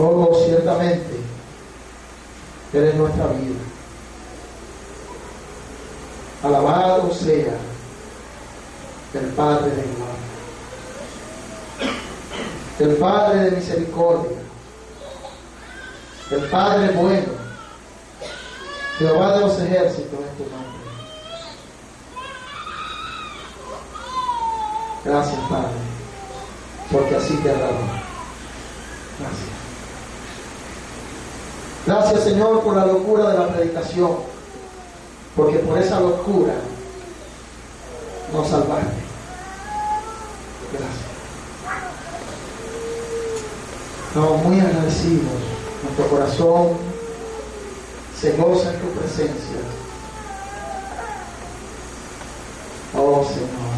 Oh, ciertamente, eres nuestra vida. Alabado sea el Padre de gloria, el Padre de misericordia, el Padre bueno, Jehová de los ejércitos es tu nombre. Gracias, Padre, porque así te agradó. Gracias. Gracias, Señor, por la locura de la predicación, porque por esa locura nos salvaste. Gracias. Estamos muy agradecidos. Nuestro corazón se goza en tu presencia. Oh, Señor.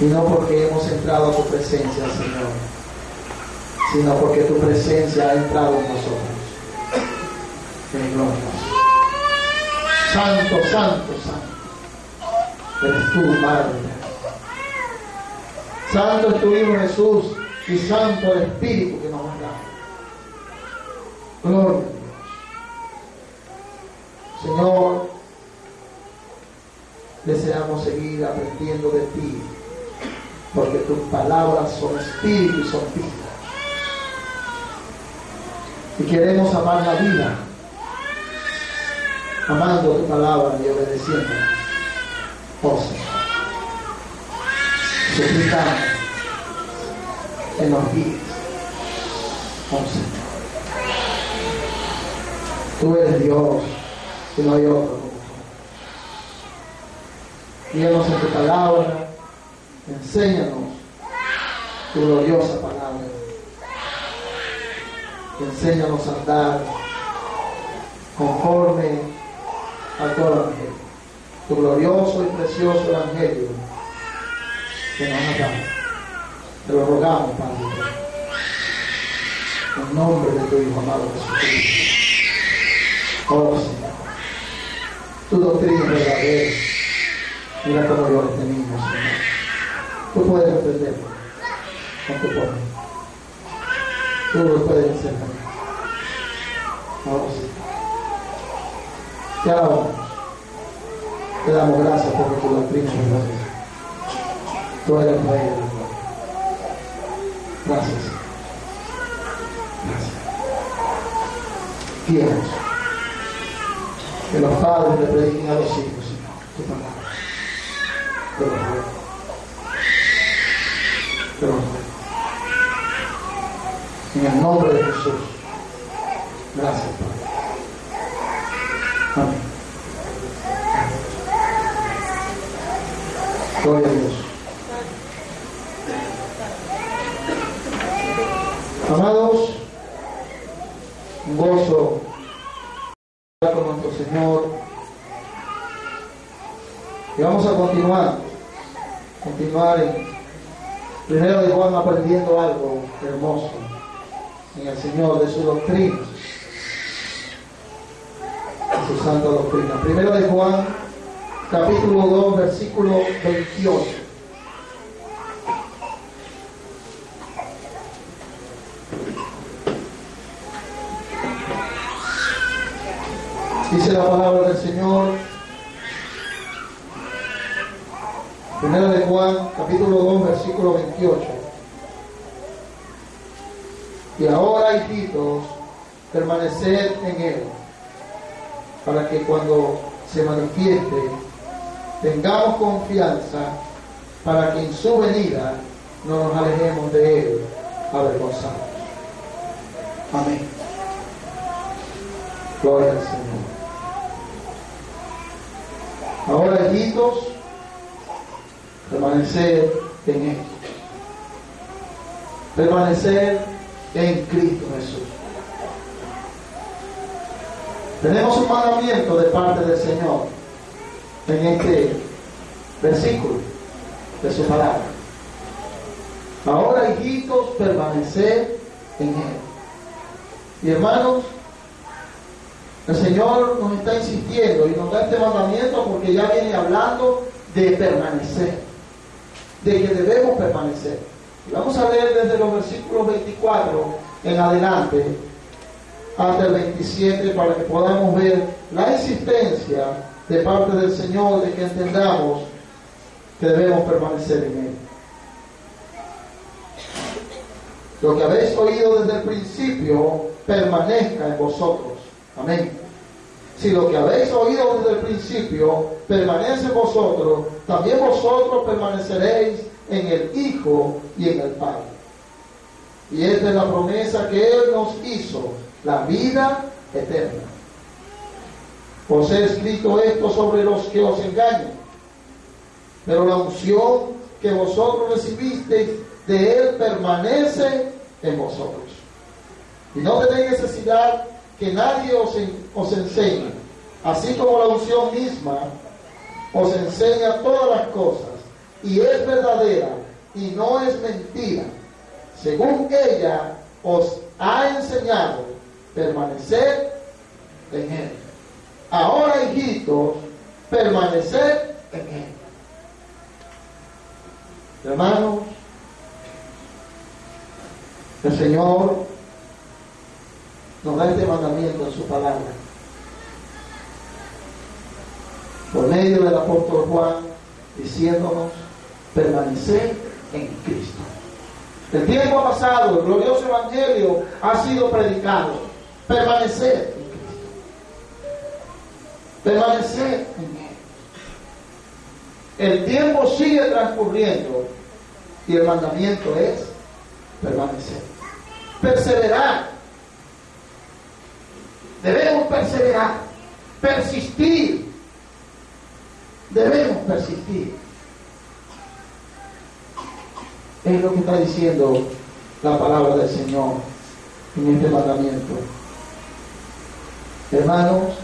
Y no porque hemos entrado a tu presencia, Señor, sino porque tu presencia ha entrado en nosotros. En gloria. Santo, santo, santo. Eres tú, Padre. Santo es tu Hijo Jesús y santo el Espíritu que nos ha dado. Gloria a Dios. Señor, deseamos seguir aprendiendo de ti, porque tus palabras son espíritu y son vida. Y queremos amar la vida, amando tu palabra y obedeciéndola. Oh Señor, suplicamos que nos guíes. Oh Señor, tú eres Dios y no hay otro como tú. Guíanos en tu palabra, enséñanos tu gloriosa palabra. Enséñanos a andar conforme a tu evangelio, tu glorioso y precioso evangelio que nos has dado. Te lo rogamos, Padre, en nombre de tu Hijo amado Jesucristo. Oh Señor, tu doctrina es verdadera. Mira cómo yo este niño, Señor. Tú puedes aprenderlo con tu poder. Tú lo puedes hacer también. Oh Señor, te alabamos. Te damos gracias porque tu doctrina es verdadera. Tú eres Rey de la gloria. Gracias, Señor. Gracias. Quieres que los padres le prediquen a los hijos, Señor, tu palabra. Te lo ruego. Te lo ruego. En el nombre de Jesús. Gracias, Padre. Amén. Gloria a Dios. Amados, un gozo con nuestro Señor. Y vamos a continuar en primero de Juan, aprendiendo algo hermoso en el Señor, de su doctrina, de su santa doctrina. Primero de Juan, capítulo 2, versículo 28. Dice la palabra del Señor. Primero de Juan, capítulo 2, versículo 28. Y ahora, hijitos, permaneced en Él, para que cuando se manifieste, tengamos confianza, para que en su venida no nos alejemos de Él avergonzados. Amén. Gloria al Señor. Ahora, hijitos, permanecer en Él. Permanecer en Cristo Jesús. Tenemos un mandamiento de parte del Señor en este versículo de su palabra. Ahora, hijitos, permanecer en Él. Y hermanos, el Señor nos está insistiendo y nos da este mandamiento porque ya viene hablando de permanecer, de que debemos permanecer. Vamos a leer desde los versículos 24 en adelante hasta el 27 para que podamos ver la existencia de parte del Señor, de que entendamos que debemos permanecer en Él. Lo que habéis oído desde el principio permanezca en vosotros. Amén. Si lo que habéis oído desde el principio permanece en vosotros, también vosotros permaneceréis en el Hijo y en el Padre. Y esta es la promesa que Él nos hizo, la vida eterna. Os he escrito esto sobre los que os engañan, pero la unción que vosotros recibisteis de Él permanece en vosotros. Y no tenéis necesidad que nadie os enseñe, así como la unción misma os enseña todas las cosas, y es verdadera y no es mentira. Según ella os ha enseñado, permanecer en Él. Ahora, hijitos, permanecer en Él. Hermanos, el Señor nos da este mandamiento en su palabra, por medio del apóstol Juan, diciéndonos permanecer en Cristo. El tiempo ha pasado, el glorioso evangelio ha sido predicado. Permanecer en Cristo. Permanecer en Él. El tiempo sigue transcurriendo y el mandamiento es permanecer. Perseverar. Debemos perseverar. Persistir. Debemos persistir. Es lo que está diciendo la palabra del Señor en este mandamiento. Hermanos,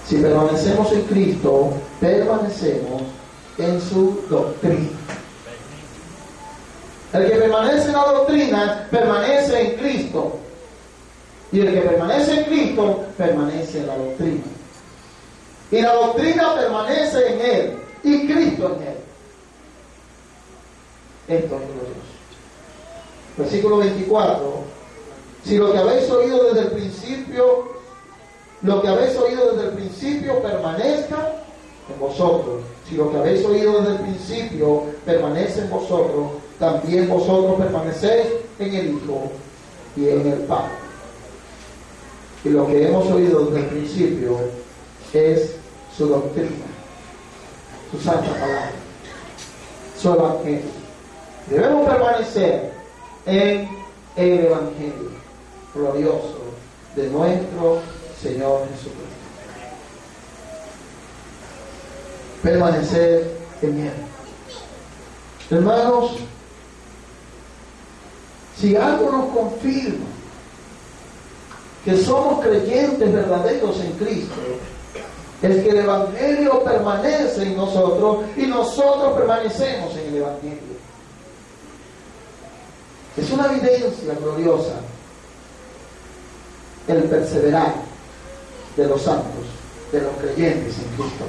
si permanecemos en Cristo, permanecemos en su doctrina. El que permanece en la doctrina, permanece en Cristo. Y el que permanece en Cristo, permanece en la doctrina. Y la doctrina permanece en Él, y Cristo en Él. Esto es glorioso. Versículo 24. Si lo que habéis oído desde el principio permanezca en vosotros. Si lo que habéis oído desde el principio permanece en vosotros, también vosotros permanecéis en el Hijo y en el Padre. Y lo que hemos oído desde el principio es su doctrina, su santa palabra, su evangelio. Debemos permanecer en el evangelio glorioso de nuestro Señor Jesucristo. Permanecer en Él. Hermanos, si algo nos confirma que somos creyentes verdaderos en Cristo, es que el evangelio permanece en nosotros y nosotros permanecemos en el evangelio. Es una evidencia gloriosa el perseverar de los santos, de los creyentes en Cristo.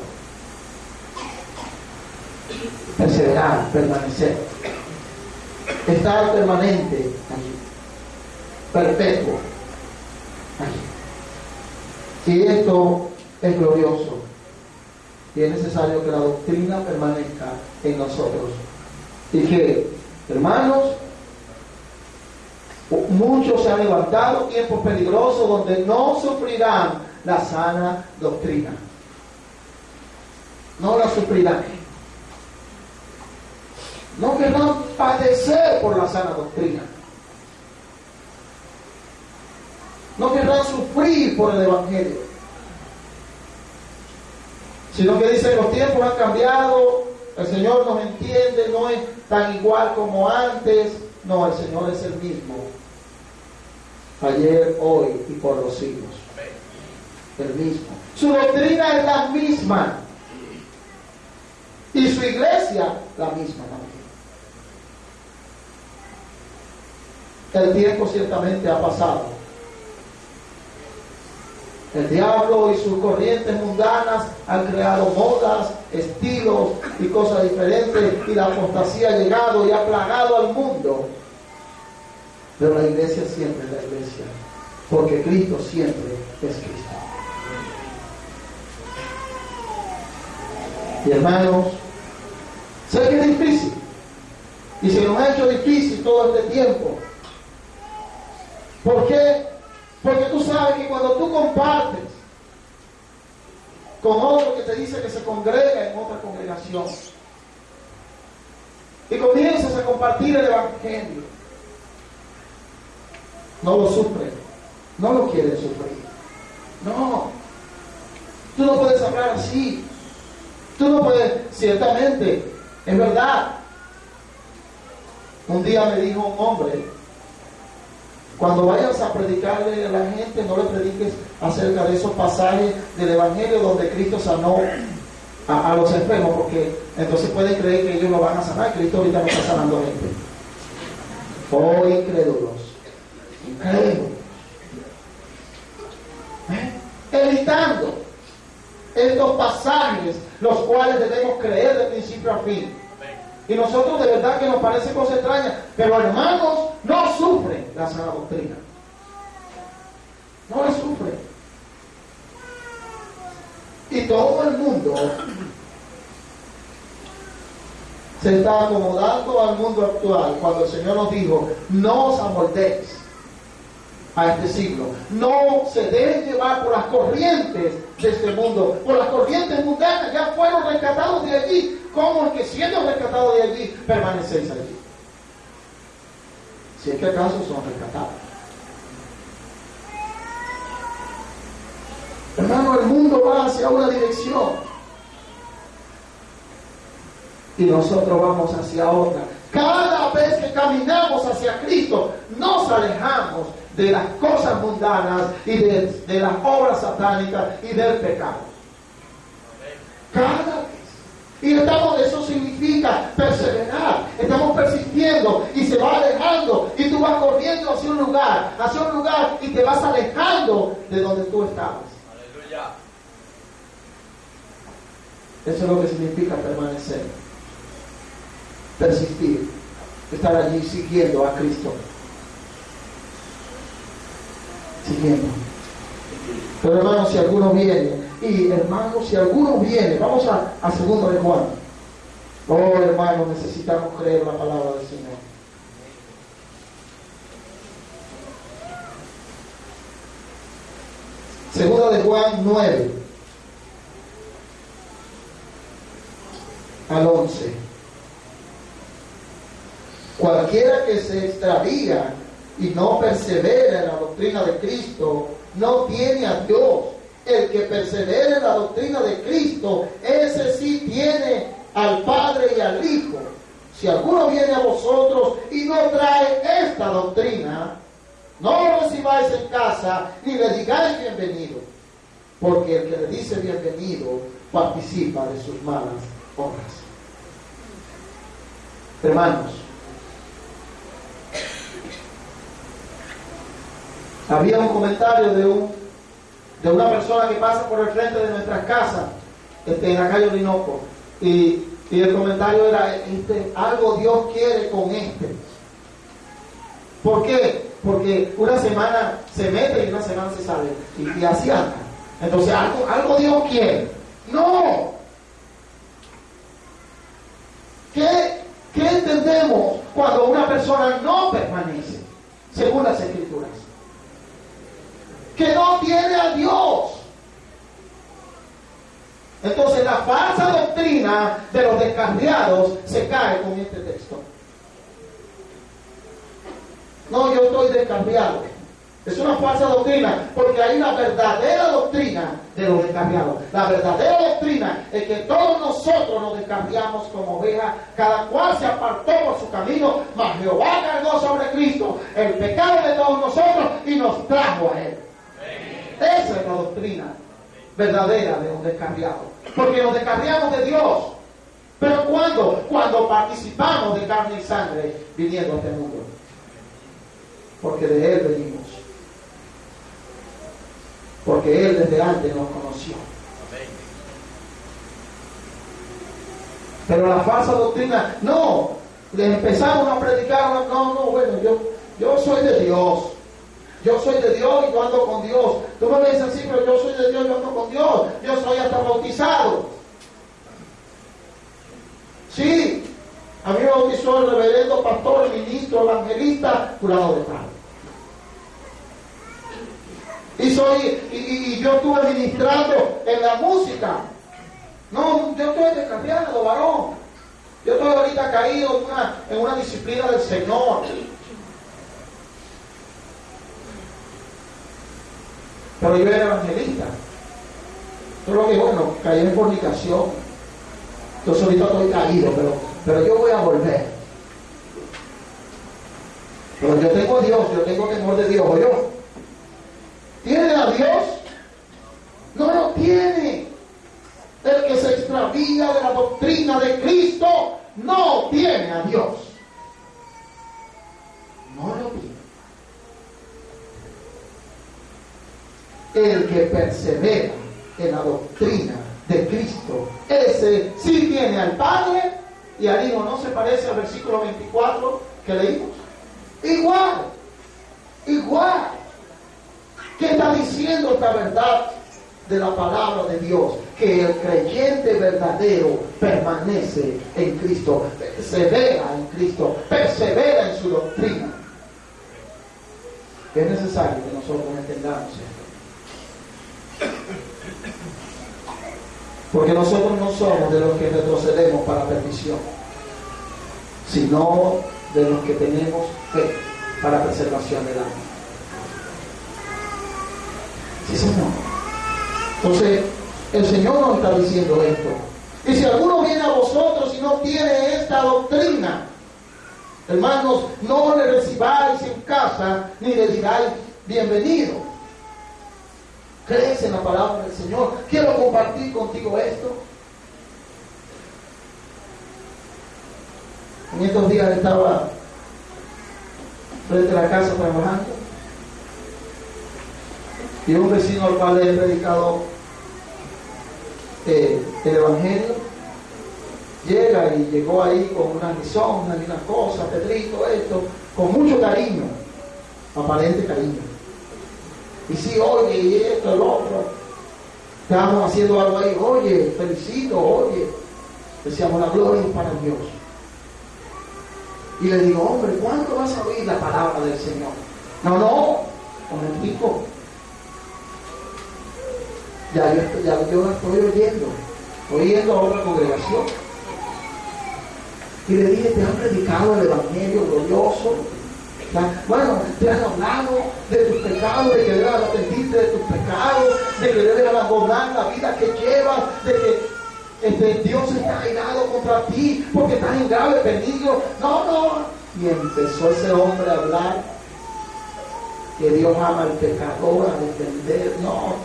Perseverar, permanecer, estar permanente allí, perpetuo allí. Y esto es glorioso y es necesario que la doctrina permanezca en nosotros. Y que, hermanos, muchos se han levantado, tiempos peligrosos donde no sufrirán la sana doctrina. No la sufrirán. No querrán padecer por la sana doctrina. No querrán sufrir por el evangelio. Sino que dicen los tiempos han cambiado, el Señor nos entiende, no es tan igual como antes. No, el Señor es el mismo. Ayer, hoy y por los siglos. El mismo. Su doctrina es la misma. Y su iglesia la misma también. El tiempo ciertamente ha pasado. El diablo y sus corrientes mundanas han creado modas, estilos y cosas diferentes, y la apostasía ha llegado y ha plagado al mundo. Pero la iglesia siempre es la iglesia, porque Cristo siempre es Cristo. Y hermanos, sé que es difícil, y se nos ha hecho difícil todo este tiempo. ¿Por qué? Porque tú sabes que cuando tú compartes con otro que te dice que se congrega en otra congregación y comienzas a compartir el evangelio, no lo sufren, no lo quieren sufrir. No, tú no puedes hablar así. Tú no puedes, ciertamente, es verdad. Un día me dijo un hombre: cuando vayas a predicarle a la gente, no le prediques acerca de esos pasajes del Evangelio donde Cristo sanó a los enfermos, porque entonces pueden creer que ellos lo van a sanar. Cristo ahorita no está sanando gente. Oh, incrédulos, incrédulos, evitando estos pasajes, los cuales debemos creer de principio a fin. Y nosotros de verdad que nos parece cosa extraña, pero hermanos, no sufren la sana doctrina. No la sufren. Y todo el mundo se está acomodando al mundo actual, cuando el Señor nos dijo: no os amoldéis a este siglo, no se dejen llevar por las corrientes de este mundo, por las corrientes mundanas. Ya fueron rescatados de allí, como el que siendo rescatados de allí permanecéis allí, si es que acaso son rescatados. Hermano, el mundo va hacia una dirección y nosotros vamos hacia otra. Cada vez que caminamos hacia Cristo, nos alejamos de las cosas mundanas y de las obras satánicas y del pecado. Cada vez. Y eso significa perseverar. Estamos persistiendo y se va alejando. Y tú vas corriendo hacia un lugar, y te vas alejando de donde tú estabas. Aleluya. Eso es lo que significa permanecer. Persistir. Estar allí siguiendo a Cristo. Siguiendo. Pero hermanos, si alguno viene, vamos a 2 de Juan. Oh, hermanos, necesitamos creer la palabra del Señor. Segunda de Juan 9 al 11. Cualquiera que se extravía y no persevera en la doctrina de Cristo, no tiene a Dios. El que persevera en la doctrina de Cristo, ese sí tiene al Padre y al Hijo. Si alguno viene a vosotros y no trae esta doctrina, no lo recibáis en casa ni le digáis bienvenido, porque el que le dice bienvenido participa de sus malas obras. Hermanos, había un comentario de una persona que pasa por el frente de nuestras casas, en la calle Orinoco, y el comentario era: algo Dios quiere con este. ¿Por qué? Porque una semana se mete y una semana se sale, y así anda. Entonces algo Dios quiere. No. ¿Qué entendemos cuando una persona no permanece según las Escrituras? Que no tiene a Dios. Entonces la falsa doctrina de los descarriados se cae con este texto. No, yo estoy descarriado. Es una falsa doctrina, porque hay una verdadera doctrina de los descarriados. La verdadera doctrina es que todos nosotros nos descarriamos como ovejas, cada cual se apartó por su camino, mas Jehová cargó sobre Cristo el pecado de todos nosotros y nos trajo a Él. Esa es la doctrina verdadera de un descarriado, porque nos descarriamos de Dios. ¿Pero cuándo? Cuando participamos de carne y sangre viniendo a este mundo, porque de Él venimos. porque Él desde antes nos conoció. Pero la falsa doctrina, no, le empezamos a predicar, bueno, yo soy de Dios. Yo soy de Dios y yo ando con Dios. Tú me dices así, pero yo soy de Dios y yo ando con Dios. Yo soy hasta bautizado. Sí, a mí me bautizó el reverendo pastor, el ministro, evangelista, curado de tal. Y yo estuve ministrando en la música. No, yo estoy descarriado, varón. Yo estoy ahorita caído en una disciplina del Señor. Pero yo era evangelista. Solo que bueno, caí en fornicación. Entonces ahorita estoy caído, pero yo voy a volver. Pero yo tengo a Dios, yo tengo temor de Dios, ¿o yo? ¿Tiene a Dios? No lo tiene. El que se extravía de la doctrina de Cristo no tiene a Dios. No lo tiene. El que persevera en la doctrina de Cristo, ese sí tiene al Padre y al Hijo. ¿No se parece al versículo 24 que leímos? Igual. ¿Qué está diciendo esta verdad de la palabra de Dios? Que el creyente verdadero permanece en Cristo, persevera en Cristo, persevera en su doctrina. Es necesario que nosotros entendamos esto. Porque nosotros no somos de los que retrocedemos para perdición, sino de los que tenemos fe para preservación del alma. Sí, Señor. Entonces, el Señor nos está diciendo esto. Y si alguno viene a vosotros y no tiene esta doctrina, hermanos, no le recibáis en casa, ni le digáis bienvenido. ¿Crees en la palabra del Señor? Quiero compartir contigo esto. En estos días estaba frente a la casa trabajando y un vecino al cual le he predicado el Evangelio llega y llegó ahí con una lisonja y una cosa, Pedrito, esto, con mucho cariño, aparente cariño. Y sí, oye, y esto, el otro. Estábamos haciendo algo ahí, oye, felicito, oye. Decíamos, la gloria es para Dios. Y le digo, hombre, ¿cuándo vas a oír la palabra del Señor? No, momentico. Ya yo la estoy oyendo a otra congregación. Y le dije, ¿te han predicado el Evangelio glorioso? Bueno, te han hablado de tus pecados, de que debes arrepentirte de tus pecados, de que debes abandonar la vida que llevas, de que Dios está airado contra ti porque estás en grave peligro. No. Y empezó ese hombre a hablar que Dios ama al pecador, a defender. No,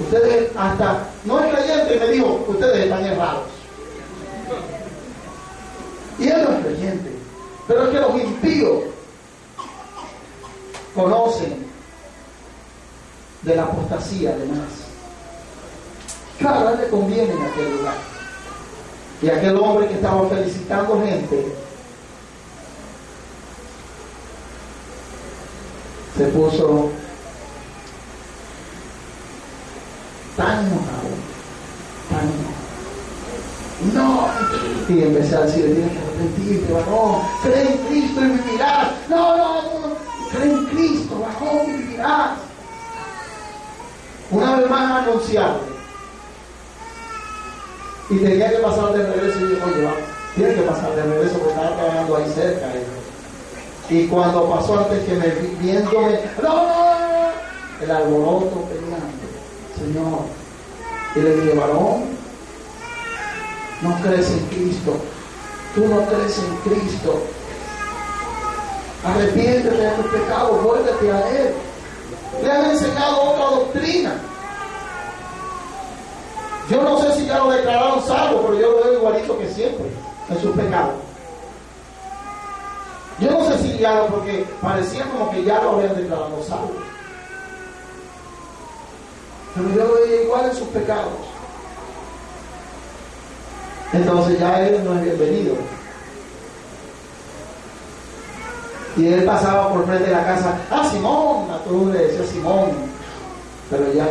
ustedes hasta, no es creyente, y me dijo, ustedes están errados. Y él no es creyente. Pero es que los impíos conocen de la apostasía, además. Claro, a él le conviene en aquel lugar. Y aquel hombre que estaba felicitando gente se puso tan enojado. No, y empecé a decir, tienes que arrepentirte, varón, cree en Cristo y vivirás. No, cree en Cristo, varón, y vivirás. Una vez más anunciarle, y tenía que pasar de regreso, y dijo, oye, tiene que pasar de regreso porque estaba trabajando ahí cerca. Y cuando pasó, antes que me viéndome, el alboroto peleando, Señor. Y le dije, varón, no crees en Cristo. Tú no crees en Cristo. Arrepiéntete de tus pecados, vuélvete a Él. Le han enseñado otra doctrina. Yo no sé si ya lo declararon salvo, pero yo lo veo igualito que siempre en sus pecados. Yo no sé si ya porque parecía como que ya lo habían declarado salvo. pero yo lo veía igual en sus pecados. Entonces ya él no es bienvenido. Y él pasaba por frente de la casa, Simón, a todo le decía Simón, pero ya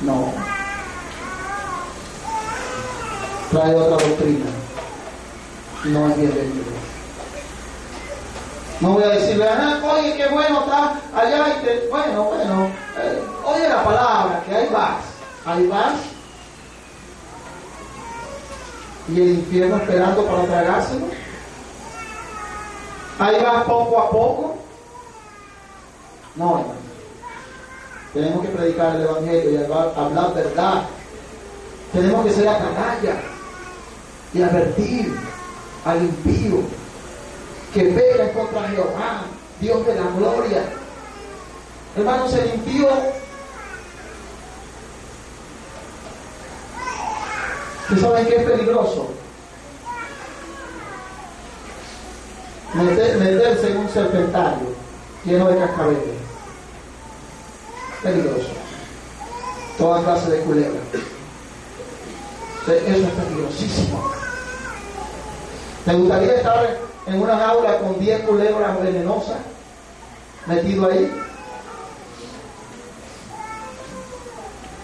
no. Trae otra doctrina, no es bienvenido. No voy a decirle, oye, qué bueno está allá, bueno, oye la palabra, que ahí vas, y el infierno esperando para tragárselo. Ahí va poco a poco. No, hermano. Tenemos que predicar el evangelio y hablar verdad. Tenemos que ser atalaya y advertir al impío que peca en contra de Jehová, Dios de la gloria. Hermanos, el impío ¿ustedes saben que es peligroso? Meterse en un serpentario lleno de cascabeles. Peligroso. Toda clase de culebras. Eso es peligrosísimo. ¿Te gustaría estar en una jaula con 10 culebras venenosas metido ahí?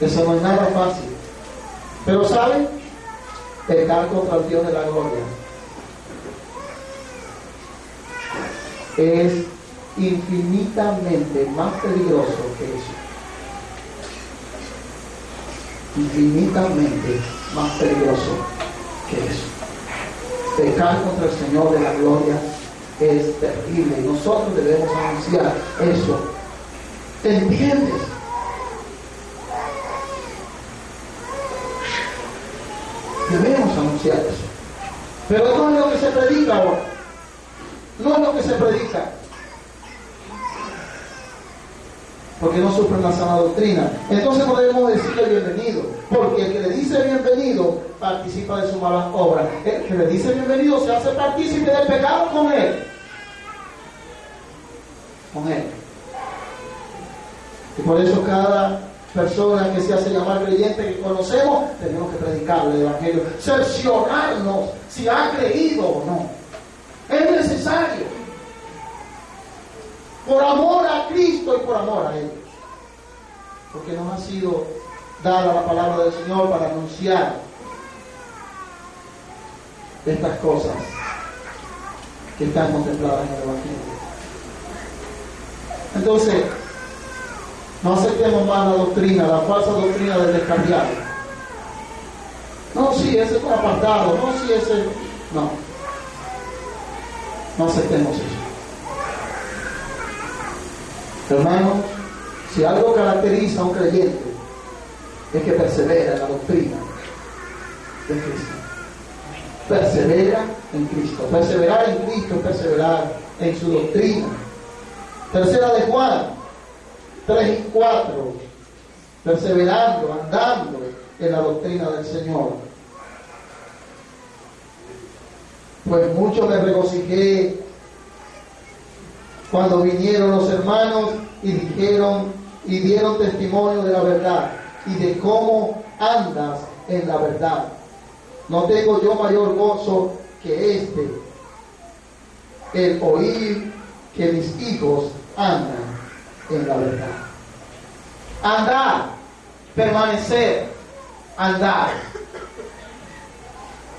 Eso no es nada fácil. Pero ¿saben? Pecar contra el Dios de la gloria es infinitamente más peligroso que eso. Infinitamente más peligroso que eso. Pecar contra el Señor de la gloria es terrible y nosotros debemos anunciar eso. ¿Entiendes? Debemos anunciar eso. Pero no es lo que se predica ahora. No es lo que se predica. Porque no sufren la sana doctrina. Entonces no debemos decirle bienvenido. Porque el que le dice bienvenido participa de su mala obra. El que le dice bienvenido se hace partícipe del pecado con él. Con él. Y por eso cada persona que se hace llamar creyente que conocemos, tenemos que predicarle el evangelio, cerciorarnos si ha creído o no. Es necesario, por amor a Cristo y por amor a ellos, porque nos ha sido dada la palabra del Señor para anunciar estas cosas que están contempladas en el evangelio. Entonces, no aceptemos más la doctrina, la falsa doctrina del descarriado. No, sí, ese es un apartado. No, sí, ese... No aceptemos eso. Hermanos, si algo caracteriza a un creyente es que persevera en la doctrina de Cristo. Persevera en Cristo. Perseverar en Cristo es perseverar en su doctrina. Tercera de Juan 3 y 4, perseverando, andando en la doctrina del Señor. Pues mucho me regocijé cuando vinieron los hermanos y dijeron y dieron testimonio de la verdad y de cómo andas en la verdad. No tengo yo mayor gozo que este, el oír que mis hijos andan en la verdad. Andar, permanecer, andar.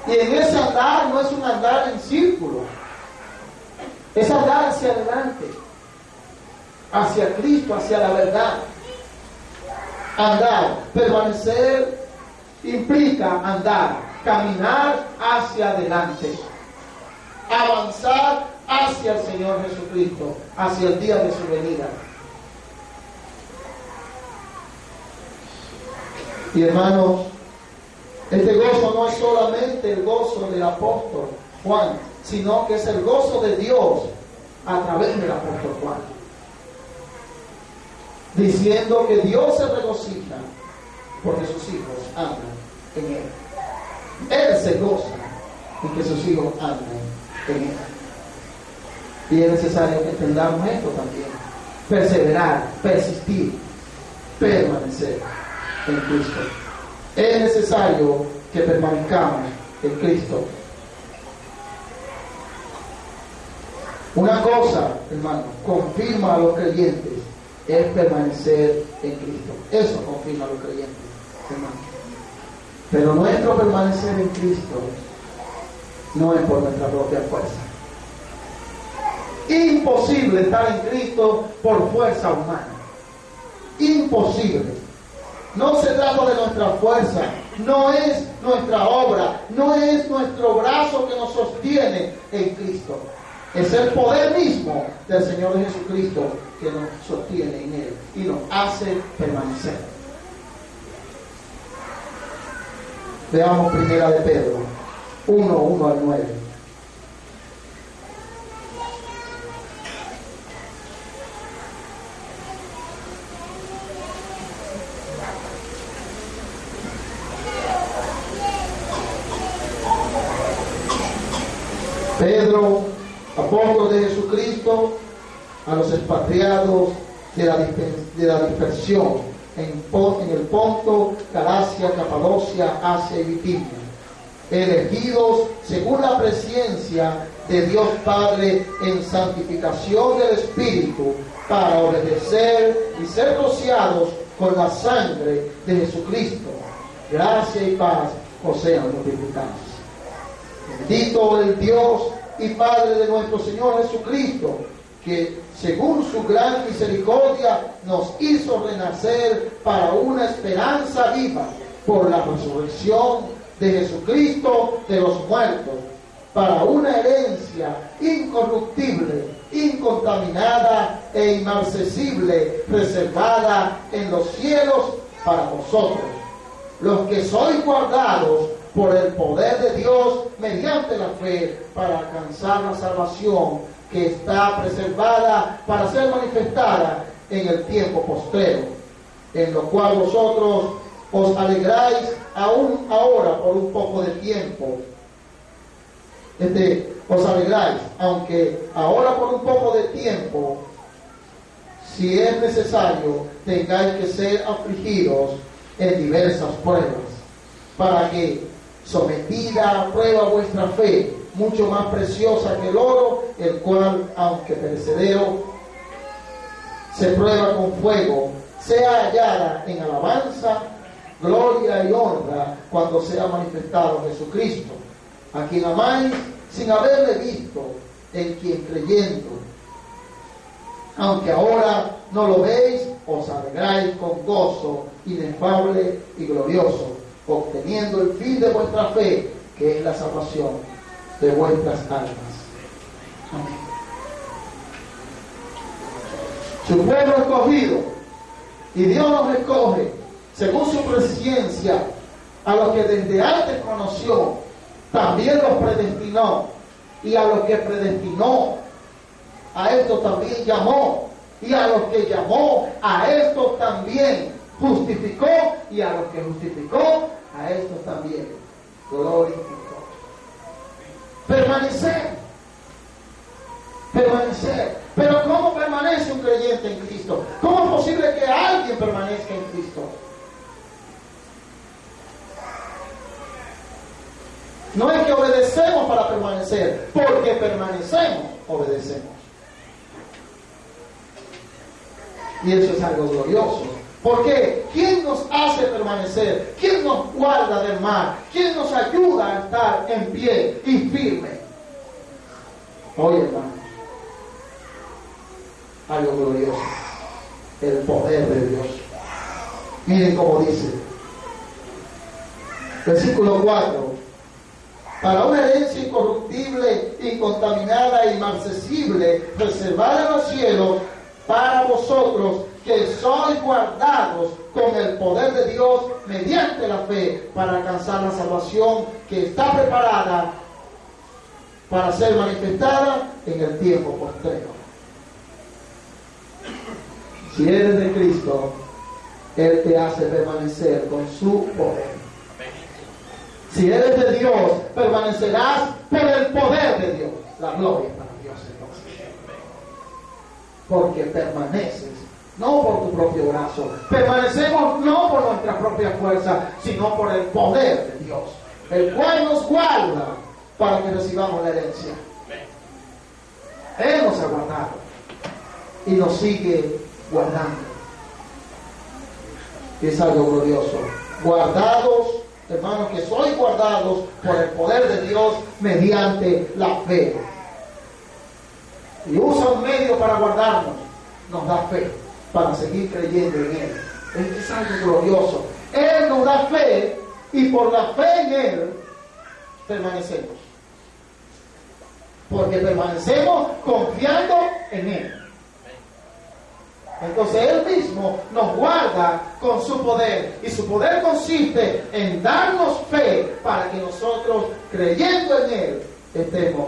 Y en ese andar no es un andar en círculo, es andar hacia adelante, hacia Cristo, hacia la verdad. Andar, permanecer implica andar, caminar hacia adelante, avanzar hacia el Señor Jesucristo, hacia el día de su venida. Y hermanos, este gozo no es solamente el gozo del apóstol Juan, sino que es el gozo de Dios a través del apóstol Juan, diciendo que Dios se regocija porque sus hijos andan en Él. Él se goza en que sus hijos andan en Él. Y es necesario que entendamos esto también. Perseverar, persistir. permanecer en Cristo. Es necesario que permanezcamos en Cristo. Una cosa, hermano, confirma a los creyentes, es permanecer en Cristo. Eso confirma a los creyentes, hermano. Pero nuestro permanecer en Cristo no es por nuestra propia fuerza. Imposible estar en Cristo por fuerza humana. Imposible. No se trata de nuestra fuerza, no es nuestra obra, no es nuestro brazo que nos sostiene en Cristo. Es el poder mismo del Señor Jesucristo que nos sostiene en Él y nos hace permanecer. Veamos primera de Pedro 1:1 al 9. Pedro, apóstol de Jesucristo, a los expatriados de la dispersión en el Ponto, Galacia, Capadocia, Asia y Bitinia, elegidos según la presencia de Dios Padre en santificación del Espíritu, para obedecer y ser rociados con la sangre de Jesucristo. Gracia y paz os sean multiplicadas. Bendito el Dios y Padre de nuestro Señor Jesucristo, que según su gran misericordia nos hizo renacer para una esperanza viva por la resurrección de Jesucristo de los muertos, para una herencia incorruptible, incontaminada e inmarcesible, reservada en los cielos para vosotros, los que sois guardados por el poder de Dios mediante la fe para alcanzar la salvación que está preservada para ser manifestada en el tiempo postrero, en lo cual vosotros os alegráis aún ahora por un poco de tiempo. Os alegráis, aunque ahora por un poco de tiempo, si es necesario, tengáis que ser afligidos en diversas pruebas, para que, sometida a prueba vuestra fe, mucho más preciosa que el oro, el cual, aunque perecedero, se prueba con fuego, sea hallada en alabanza, gloria y honra cuando sea manifestado Jesucristo, a quien amáis sin haberle visto, en quien creyendo, aunque ahora no lo veis, os alegráis con gozo inefable y glorioso, obteniendo el fin de vuestra fe, que es la salvación de vuestras almas. Amén. Su pueblo escogido, y Dios nos escoge según su presciencia, a los que desde antes conoció, también los predestinó, y a los que predestinó, a estos también llamó, y a los que llamó, a estos también justificó, y a los que justificó, a estos también glorificó. Permanecer. Pero ¿cómo permanece un creyente en Cristo? ¿Cómo es posible que alguien permanezca en Cristo? No es que obedecemos para permanecer, porque permanecemos, obedecemos. Y eso es algo glorioso. ¿Por qué? ¿Quién nos hace permanecer? ¿Quién nos guarda del mal? ¿Quién nos ayuda a estar en pie y firme? Oye, hermano, algo glorioso, el poder de Dios. Miren cómo dice, versículo 4: para una herencia incorruptible, incontaminada e inmarcesible, reservada en los cielos, para vosotros que sois guardados con el poder de Dios mediante la fe, para alcanzar la salvación que está preparada para ser manifestada en el tiempo postrero. Si eres de Cristo, Él te hace permanecer con su poder. Si eres de Dios, permanecerás por el poder de Dios. La gloria para Dios entonces. Porque permaneces no por tu propio brazo. Permanecemos no por nuestra propia fuerza, sino por el poder de Dios, el cual nos guarda para que recibamos la herencia. Él nos ha guardado y nos sigue guardando. Y es algo glorioso. Guardados, hermanos, que sois guardados por el poder de Dios mediante la fe. Y usa un medio para guardarnos, nos da fe para seguir creyendo en Él. Es algo glorioso. Él nos da fe y por la fe en Él permanecemos. Porque permanecemos confiando en Él. Entonces Él mismo nos guarda con su poder. Y su poder consiste en darnos fe para que nosotros, creyendo en Él, estemos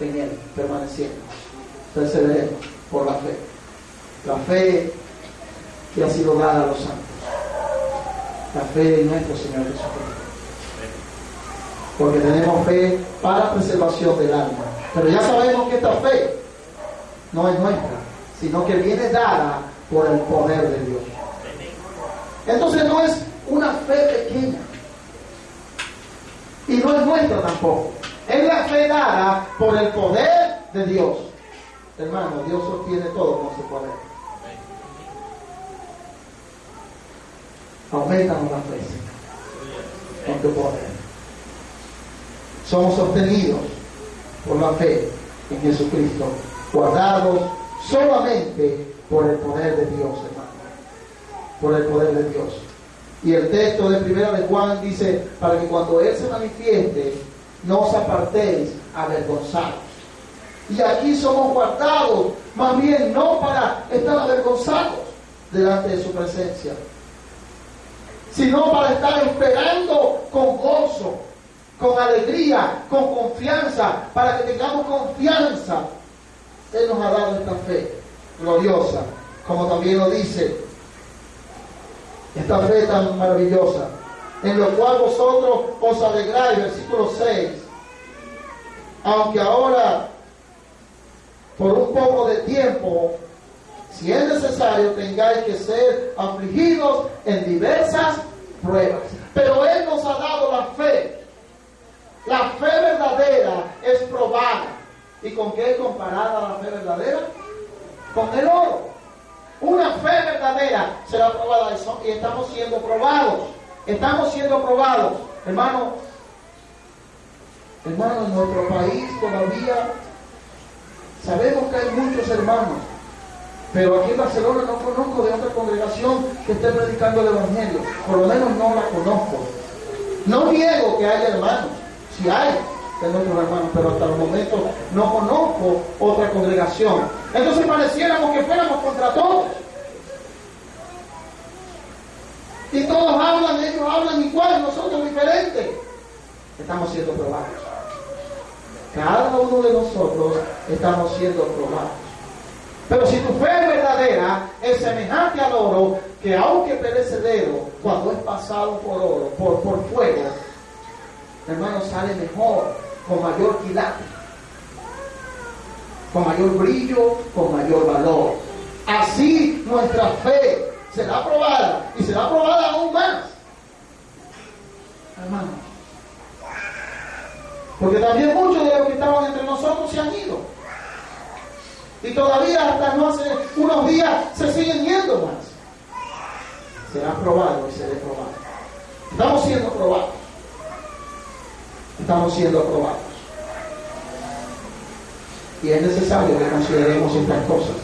en Él, permaneciendo. Perseveremos por la fe. La fe que ha sido dada a los santos. La fe en nuestro Señor Jesucristo. Porque tenemos fe para preservación del alma. Pero ya sabemos que esta fe no es nuestra, sino que viene dada por el poder de Dios. Entonces no es una fe pequeña. Y no es nuestra tampoco. Es la fe dada por el poder de Dios. Hermano, Dios sostiene todo con su poder. Aumentanos la fe, Señor, con tu poder. Somos sostenidos por la fe en Jesucristo, guardados solamente por el poder de Dios, hermano. Por el poder de Dios. Y el texto de 1 de Juan dice, para que cuando Él se manifieste, no os apartéis avergonzados. Y aquí somos guardados, más bien no para estar avergonzados delante de su presencia, sino para estar esperando con gozo, con alegría, con confianza, para que tengamos confianza. Él nos ha dado esta fe gloriosa, como también lo dice, esta fe tan maravillosa, en lo cual vosotros os alegráis, versículo 6, aunque ahora, por un poco de tiempo, si es necesario, tengáis que ser afligidos en diversas pruebas. Pero Él nos ha dado la fe. La fe verdadera es probada. ¿Y con qué es comparada la fe verdadera? Con el oro. Una fe verdadera será probada y estamos siendo probados. Estamos siendo probados. Hermano, en nuestro país todavía sabemos que hay muchos hermanos, pero aquí en Barcelona no conozco de otra congregación que esté predicando el Evangelio. Por lo menos no la conozco. No niego que haya hermanos, si hay de nuestros hermanos, pero hasta el momento no conozco otra congregación. Entonces pareciéramos que fuéramos contra todos. Y todos hablan, ellos hablan igual, nosotros diferentes. Estamos siendo probados. Cada uno de nosotros estamos siendo probados. Pero si tu fe es verdadera, es semejante al oro, que aunque perecedero, cuando es pasado por oro, por fuego, hermano, sale mejor, con mayor quilate, con mayor brillo, con mayor valor. Así nuestra fe será probada, y será probada aún más, hermano. Porque también muchos de los que estaban entre nosotros se han ido. Y todavía hasta no hace unos días se siguen yendo más. Será probado y seré probado. Estamos siendo probados. Estamos siendo probados. Y es necesario que consideremos estas cosas.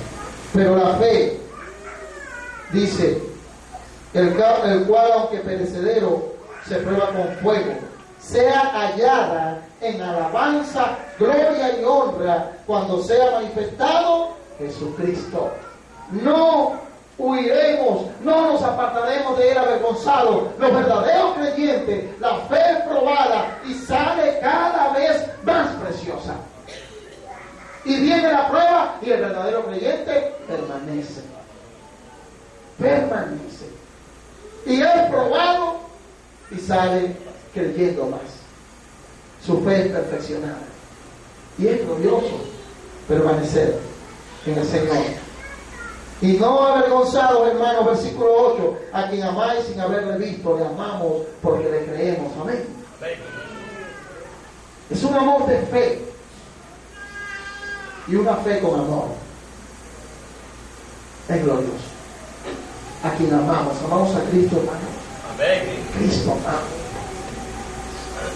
Pero la fe, dice, el cual aunque perecedero se prueba con fuego, sea hallada en alabanza, gloria y honra cuando sea manifestado Jesucristo. No huiremos, no nos apartaremos de Él avergonzados. Los verdaderos creyentes, la fe es probada y sale cada vez más preciosa. Y viene la prueba y el verdadero creyente permanece. Permanece. Y es probado y sale creyendo más. Su fe es perfeccionada. Y es glorioso permanecer en el Señor. Y no avergonzados, hermanos, versículo 8, a quien amáis sin haberle visto, le amamos porque le creemos. Amén. Es un amor de fe y una fe con amor. Es glorioso. A quien amamos a Cristo, hermano. Amén. Cristo amamos.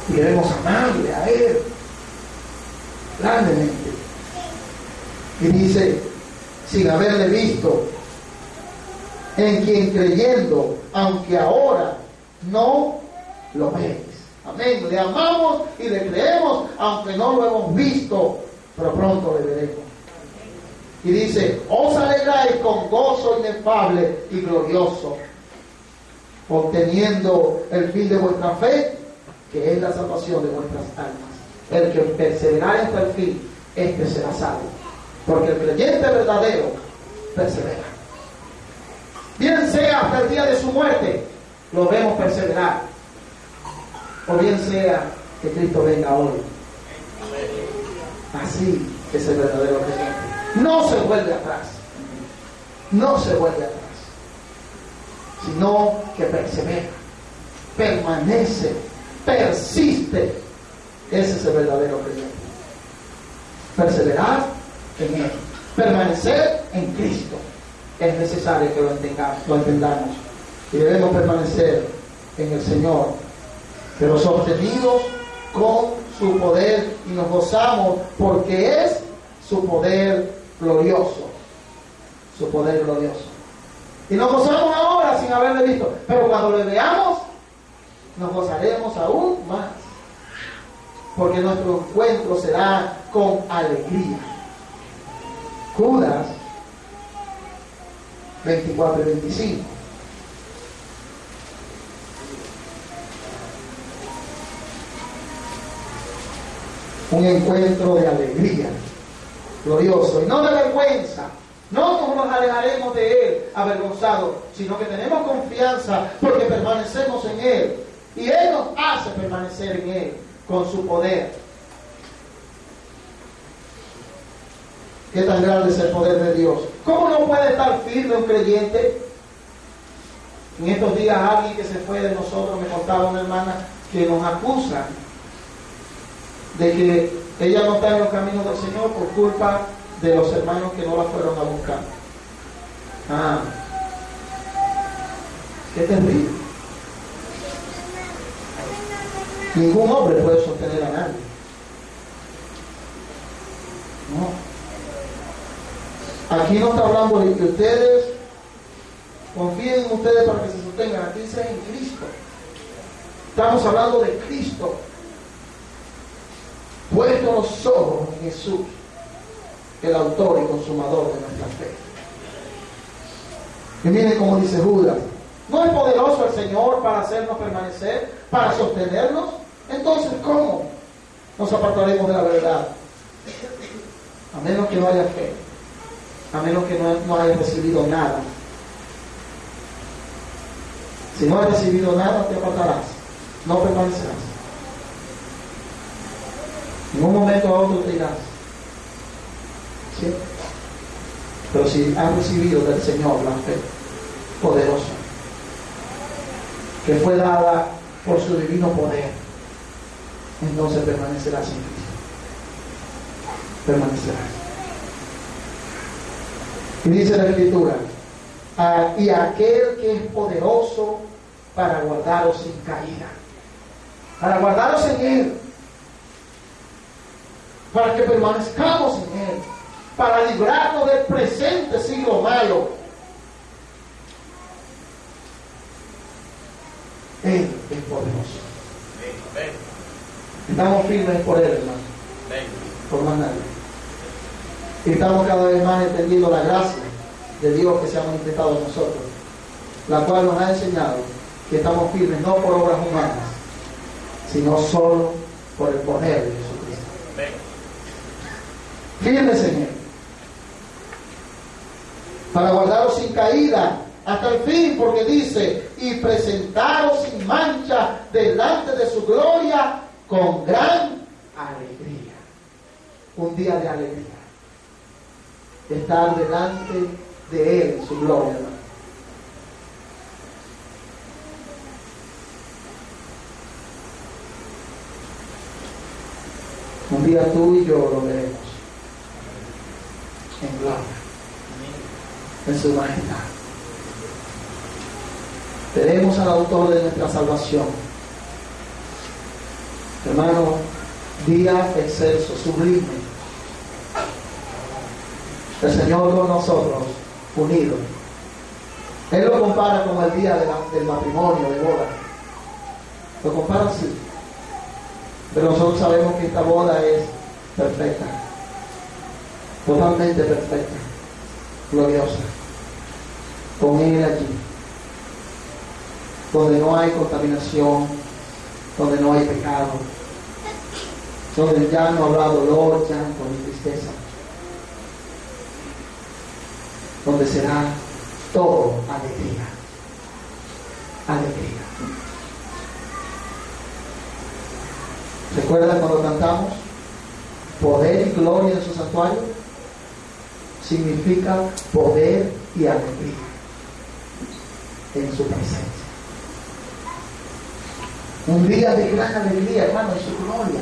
Y debemos amarle a Él grandemente. Y dice, sin haberle visto, en quien creyendo, aunque ahora no lo veis. Amén. Le amamos y le creemos, aunque no lo hemos visto, pero pronto le veremos. Y dice, os alegráis con gozo inefable y glorioso, obteniendo el fin de vuestra fe, que es la salvación de vuestras almas. El que perseverare hasta el fin, este será salvo. Porque el creyente verdadero persevera. Bien sea hasta el día de su muerte, lo vemos perseverar. O bien sea que Cristo venga hoy. Así es el verdadero creyente. No se vuelve atrás. No se vuelve atrás. Sino que persevera. Permanece. Persiste. Ese es el verdadero creyente. Perseverar en Él. Permanecer en Cristo. Es necesario que lo entendamos. Y debemos permanecer en el Señor, pero sostenidos con su poder, y nos gozamos porque es su poder glorioso. Su poder glorioso. Y nos gozamos ahora sin haberle visto, pero cuando le veamos, nos gozaremos aún más. Porque nuestro encuentro será con alegría. Judas 24 y 25. Un encuentro de alegría glorioso y no de vergüenza. No nos alejaremos de Él avergonzados, sino que tenemos confianza porque permanecemos en Él. Y Él nos hace permanecer en Él con su poder. Qué tan grande es el poder de Dios. ¿Cómo no puede estar firme un creyente? En estos días alguien que se fue de nosotros me contaba una hermana que nos acusa de que ella no está en los caminos del Señor por culpa de los hermanos que no la fueron a buscar. Qué terrible. Ningún hombre puede sostener a nadie. No. Aquí no está hablando de que ustedes confíen en ustedes para que se sostengan. Aquí dice en Cristo. Estamos hablando de Cristo. Puesto los ojos en Jesús, el autor y consumador de nuestra fe. Y miren cómo dice Judas: ¿no es poderoso el Señor para hacernos permanecer, para sostenernos? Entonces, ¿cómo nos apartaremos de la verdad? A menos que no haya fe, a menos que no haya recibido nada. Si no has recibido nada, te apartarás, no permanecerás. En un momento a otro te irás. ¿Sí? Pero si has recibido del Señor la fe poderosa, que fue dada por su divino poder, entonces permanecerás en Cristo. Permanecerás. Y dice la Escritura: y aquel que es poderoso para guardaros sin caída, para guardaros en Él, para que permanezcamos en Él, para librarnos del presente siglo malo. Él es poderoso. Estamos firmes por Él, hermano, por más nadie. Y estamos cada vez más entendiendo la gracia de Dios que se ha manifestado en nosotros, la cual nos ha enseñado que estamos firmes no por obras humanas, sino solo por el poder de Jesucristo. Firmes en Él, para guardaros sin caída hasta el fin, porque dice: y presentaros sin mancha delante de su gloria con gran alegría. Un día de alegría, estar delante de Él en su gloria, hermano. Un día tú y yo lo veremos en gloria, en su majestad. Veremos al autor de nuestra salvación. Hermano, día excelso, sublime. El Señor con nosotros, unidos. Él lo compara con el día del matrimonio, de boda. Lo compara así. Pero nosotros sabemos que esta boda es perfecta. Totalmente perfecta. Gloriosa. Con Él allí. Donde no hay contaminación. Donde no hay pecado. Donde ya no habrá dolor, llanto ni tristeza. Donde será todo alegría. Alegría. ¿Recuerdan cuando cantamos? Poder y gloria en su santuario. Significa poder y alegría en su presencia. Un día de gran alegría, hermano, en su gloria,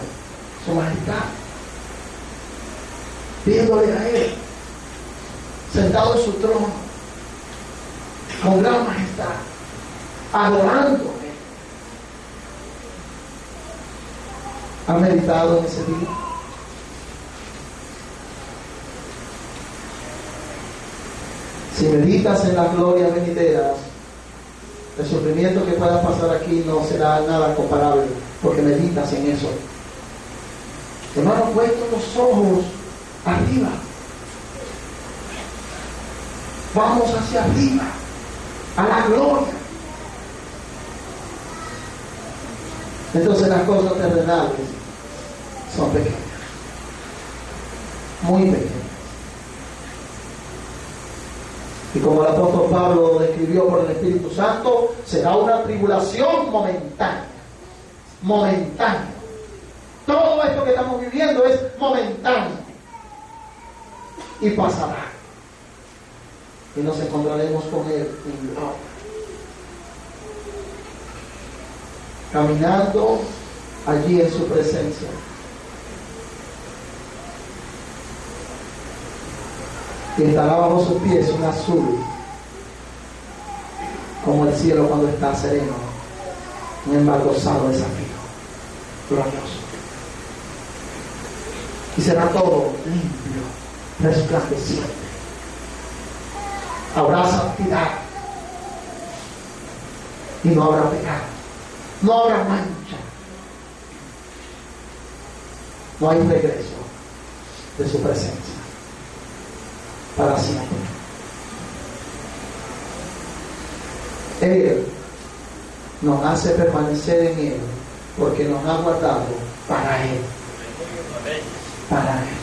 su majestad. Viéndole a Él, sentado en su trono, con gran majestad, adorándole. ¿Ha meditado en ese día? Si meditas en las glorias venideras, el sufrimiento que pueda pasar aquí no será nada comparable, porque meditas en eso. Hermano, puesto los ojos arriba. Vamos hacia arriba, a la gloria. Entonces las cosas terrenales son pequeñas, muy pequeñas. Y como el apóstol Pablo lo describió por el Espíritu Santo, será una tribulación momentánea. Momentánea. Todo esto que estamos viviendo es momentáneo. Y pasará. Y nos encontraremos con Él en gloria. Caminando allí en su presencia. Y estará bajo sus pies un azul, como el cielo cuando está sereno, un embalgozado de zafiro, glorioso. Y será todo limpio, resplandeciente. Habrá santidad y no habrá pecado, no habrá mancha, no hay regreso de su presencia para siempre. Él nos hace permanecer en Él porque nos ha guardado para Él. Para Él.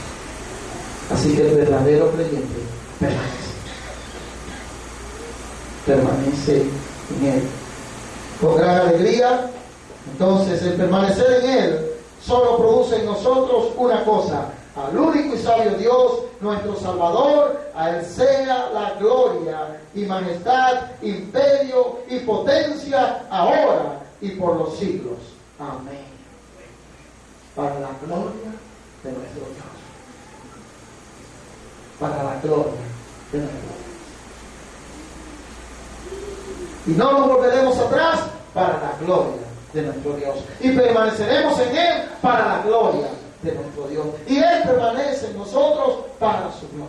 Así que el verdadero creyente permanece en Él con gran alegría. Entonces el permanecer en Él solo produce en nosotros una cosa: al único y sabio Dios, nuestro Salvador, a Él sea la gloria y majestad, imperio y potencia, ahora y por los siglos. Amén. Para la gloria de nuestro Dios. Para la gloria de nuestro Dios. Y no nos volveremos atrás, para la gloria de nuestro Dios. Y permaneceremos en Él para la gloria de nuestro Dios. Y Él permanece en nosotros para su gloria.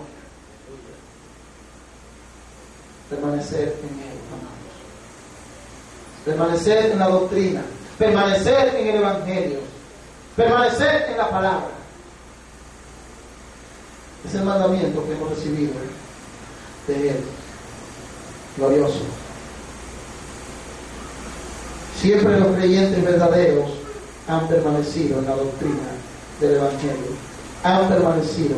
Permanecer en Él, amados. Permanecer en la doctrina. Permanecer en el Evangelio. Permanecer en la palabra. Es el mandamiento que hemos recibido de Él. Glorioso. Siempre los creyentes verdaderos han permanecido en la doctrina del Evangelio, han permanecido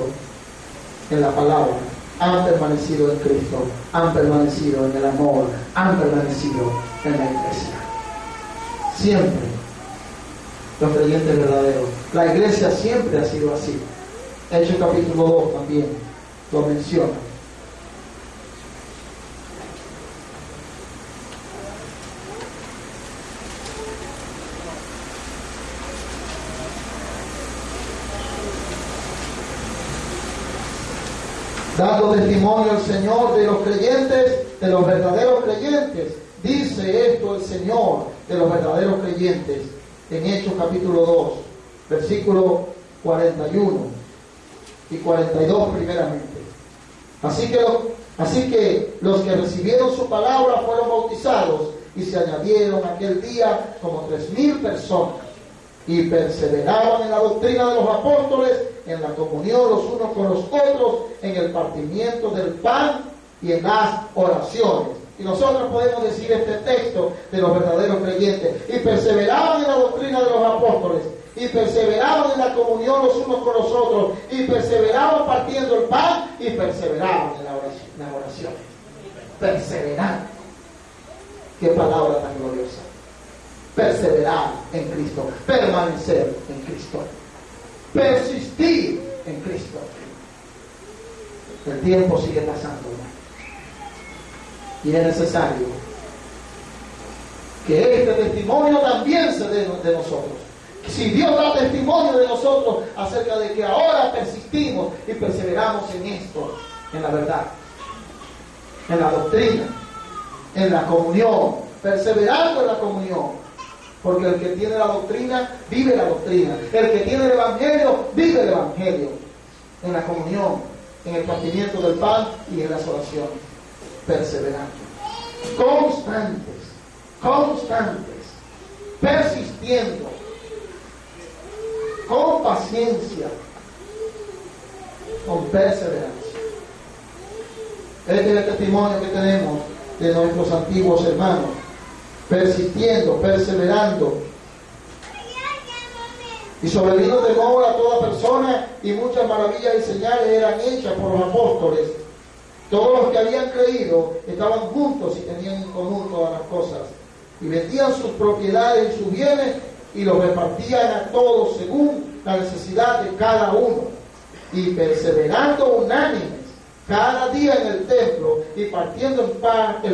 en la palabra, han permanecido en Cristo, han permanecido en el amor, han permanecido en la iglesia. Siempre los creyentes verdaderos. La iglesia siempre ha sido así. Hechos capítulo 2 también lo menciona. dando testimonio al Señor de los creyentes, de los verdaderos creyentes. Dice esto el Señor de los verdaderos creyentes en Hechos capítulo 2, versículo 41 y 42 primeramente. Así que los que recibieron su palabra fueron bautizados, y se añadieron aquel día como 3,000 personas, y perseveraban en la doctrina de los apóstoles, en la comunión los unos con los otros, en el partimiento del pan y en las oraciones. Y nosotros podemos decir este texto de los verdaderos creyentes: y perseveraban en la doctrina de los apóstoles, y perseveraban en la comunión los unos con los otros, y perseveraban partiendo el pan, y perseveraban en las oraciones. Perseverar. Qué palabra tan gloriosa. Perseverar en Cristo, permanecer en Cristo, persistir en Cristo. El tiempo sigue pasando, y es necesario que este testimonio también se dé de nosotros. Si Dios da testimonio de nosotros acerca de que ahora persistimos y perseveramos en esto, en la verdad, en la doctrina, en la comunión, perseverando en la comunión. Porque el que tiene la doctrina, vive la doctrina. El que tiene el Evangelio, vive el Evangelio. En la comunión, en el partimiento del pan y en las oraciones. Perseverando. Constantes. Persistiendo. Con paciencia. Con perseverancia. Este es el testimonio que tenemos de nuestros antiguos hermanos. Persistiendo, perseverando. Y sobrevino temor a toda persona, y muchas maravillas y señales eran hechas por los apóstoles. Todos los que habían creído estaban juntos y tenían en común todas las cosas, y vendían sus propiedades y sus bienes y los repartían a todos según la necesidad de cada uno, y perseverando unánimes cada día en el templo y partiendo el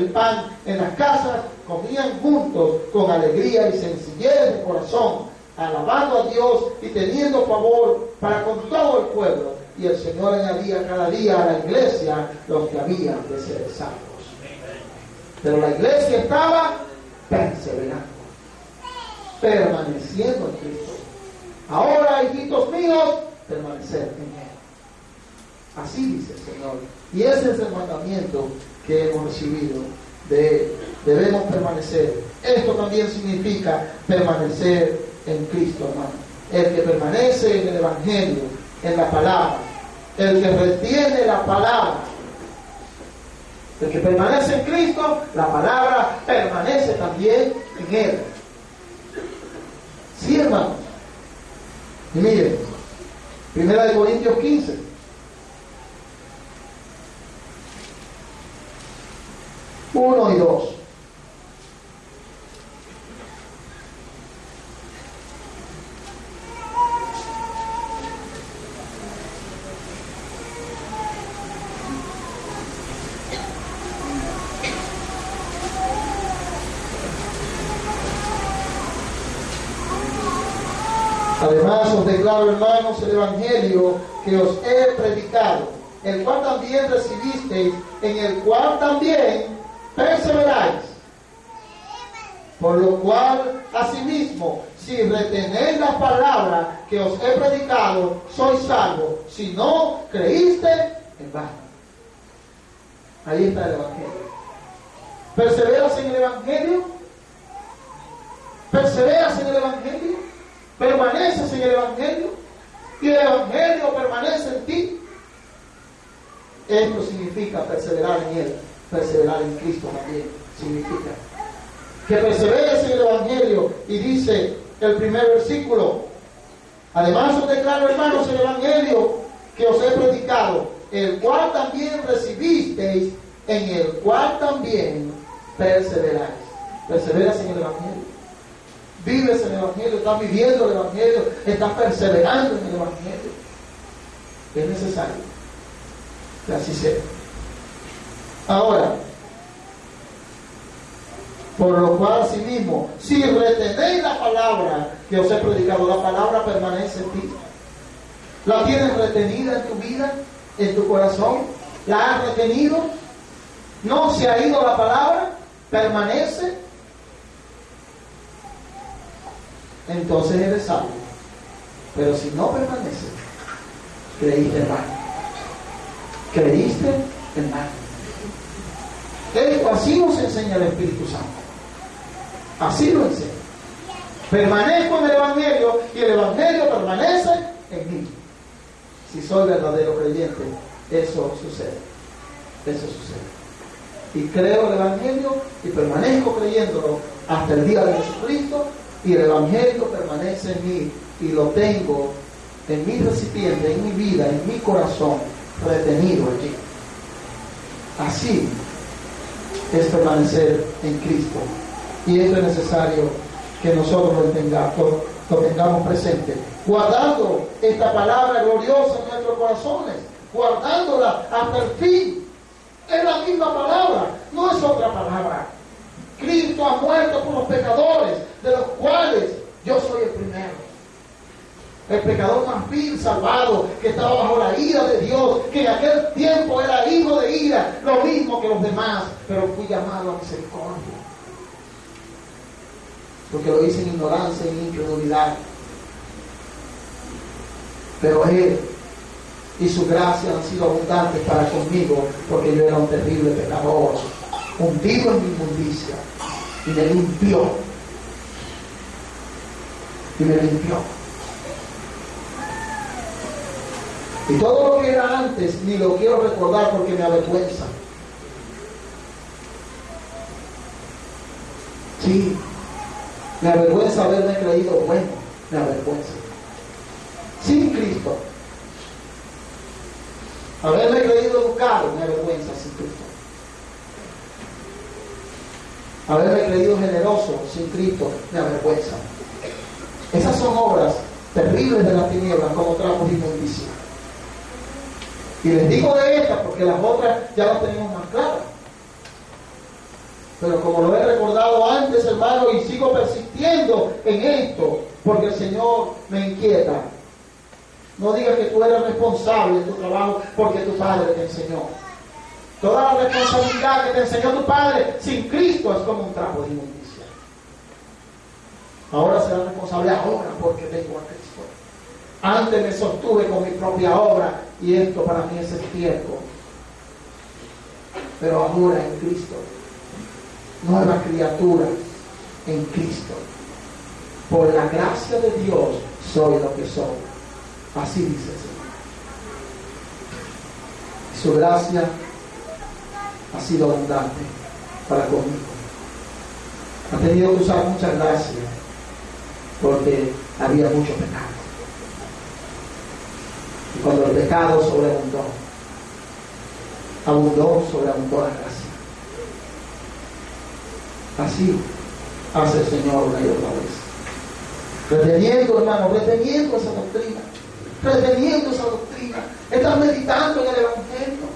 pan en las casas, comían juntos con alegría y sencillez de corazón, alabando a Dios y teniendo favor para con todo el pueblo. Y el Señor añadía cada día a la iglesia los que habían de ser salvos. Pero la iglesia estaba perseverando, permaneciendo en Cristo. Ahora, hijitos míos, permanecer en Él. Así dice el Señor. Y ese es el mandamiento que hemos recibido de Él. Debemos permanecer. Esto también significa permanecer en Cristo, hermano. El que permanece en el Evangelio, en la palabra, el que retiene la palabra, el que permanece en Cristo, la palabra permanece también en Él. Sí, hermanos. Y miren, 1 Corintios 15. 1 y 2. Además os declaro, hermanos, el Evangelio que os he predicado, el cual también recibisteis, en el cual también perseveráis. Por lo cual, asimismo, si retenéis la palabra que os he predicado, sois salvos. Si no creíste, en vano. Ahí está el Evangelio. ¿Perseveras en el Evangelio? ¿Perseveras en el Evangelio? ¿Permaneces en el Evangelio? ¿Y el Evangelio permanece en ti? Esto significa perseverar en Él. Perseverar en Cristo también significa que perseveres en el Evangelio. Y dice el primer versículo: además os declaro, hermanos, el Evangelio que os he predicado, el cual también recibisteis, en el cual también perseveráis. Perseveras en el Evangelio. Vives en el Evangelio, estás viviendo el Evangelio, estás perseverando en el Evangelio. Es necesario que así sea. Ahora, por lo cual asimismo, si retenéis la palabra que os he predicado, la palabra permanece en ti. ¿La tienes retenida en tu vida, en tu corazón? ¿La has retenido? ¿No se ha ido la palabra? ¿Permanece? Entonces eres salvo. Pero si no permanece, creíste en vano. Creíste en vano. Esto así nos enseña el Espíritu Santo. Así lo enseña. Permanezco en el Evangelio y el Evangelio permanece en mí. Si soy verdadero creyente, eso sucede. Eso sucede. Y creo el Evangelio y permanezco creyéndolo hasta el día de Jesucristo, y el Evangelio permanece en mí y lo tengo en mi recipiente, en mi vida, en mi corazón, retenido allí. Así es permanecer en Cristo. Y esto es necesario que nosotros lo tengamos presente, guardando esta palabra gloriosa en nuestros corazones, guardándola hasta el fin. Es la misma palabra, no es otra palabra. Cristo ha muerto por los pecadores, de los cuales yo soy el primero. El pecador más vil, salvado, que estaba bajo la ira de Dios, que en aquel tiempo era hijo de ira, lo mismo que los demás, pero fui llamado a misericordia. Porque lo hice en ignorancia y en incredulidad. Pero Él y su gracia han sido abundantes para conmigo, porque yo era un terrible pecador, hundido en mi inmundicia, y me limpió. Y me limpió. Y todo lo que era antes ni lo quiero recordar porque me avergüenza. Sí, me avergüenza haberme creído bueno, me avergüenza. Sin Cristo. Haberme creído educado, me avergüenza sin Cristo. Haberme creído generoso sin Cristo, me avergüenza. Esas son obras terribles de las tinieblas, como trapos de inmundicia. Y les digo de estas porque las otras ya las tenemos más claras. Pero como lo he recordado antes, hermano, y sigo persistiendo en esto, porque el Señor me inquieta. No digas que tú eres responsable de tu trabajo porque tu padre te enseñó. Toda la responsabilidad que te enseñó tu padre sin Cristo es como un trapo de inmundicia. Ahora será responsable ahora porque tengo a Cristo. Antes me sostuve con mi propia obra y esto para mí es estiércol. Pero ahora en Cristo, nueva criatura en Cristo. Por la gracia de Dios soy lo que soy. Así dice el Señor. Su gracia ha sido abundante para conmigo. Ha tenido que usar mucha gracia porque había mucho pecado. Y cuando el pecado sobreabundó, sobreabundó la gracia. Así hace el Señor una y otra vez. Reteniendo, hermano, reteniendo esa doctrina. Reteniendo esa doctrina. Estás meditando en el Evangelio.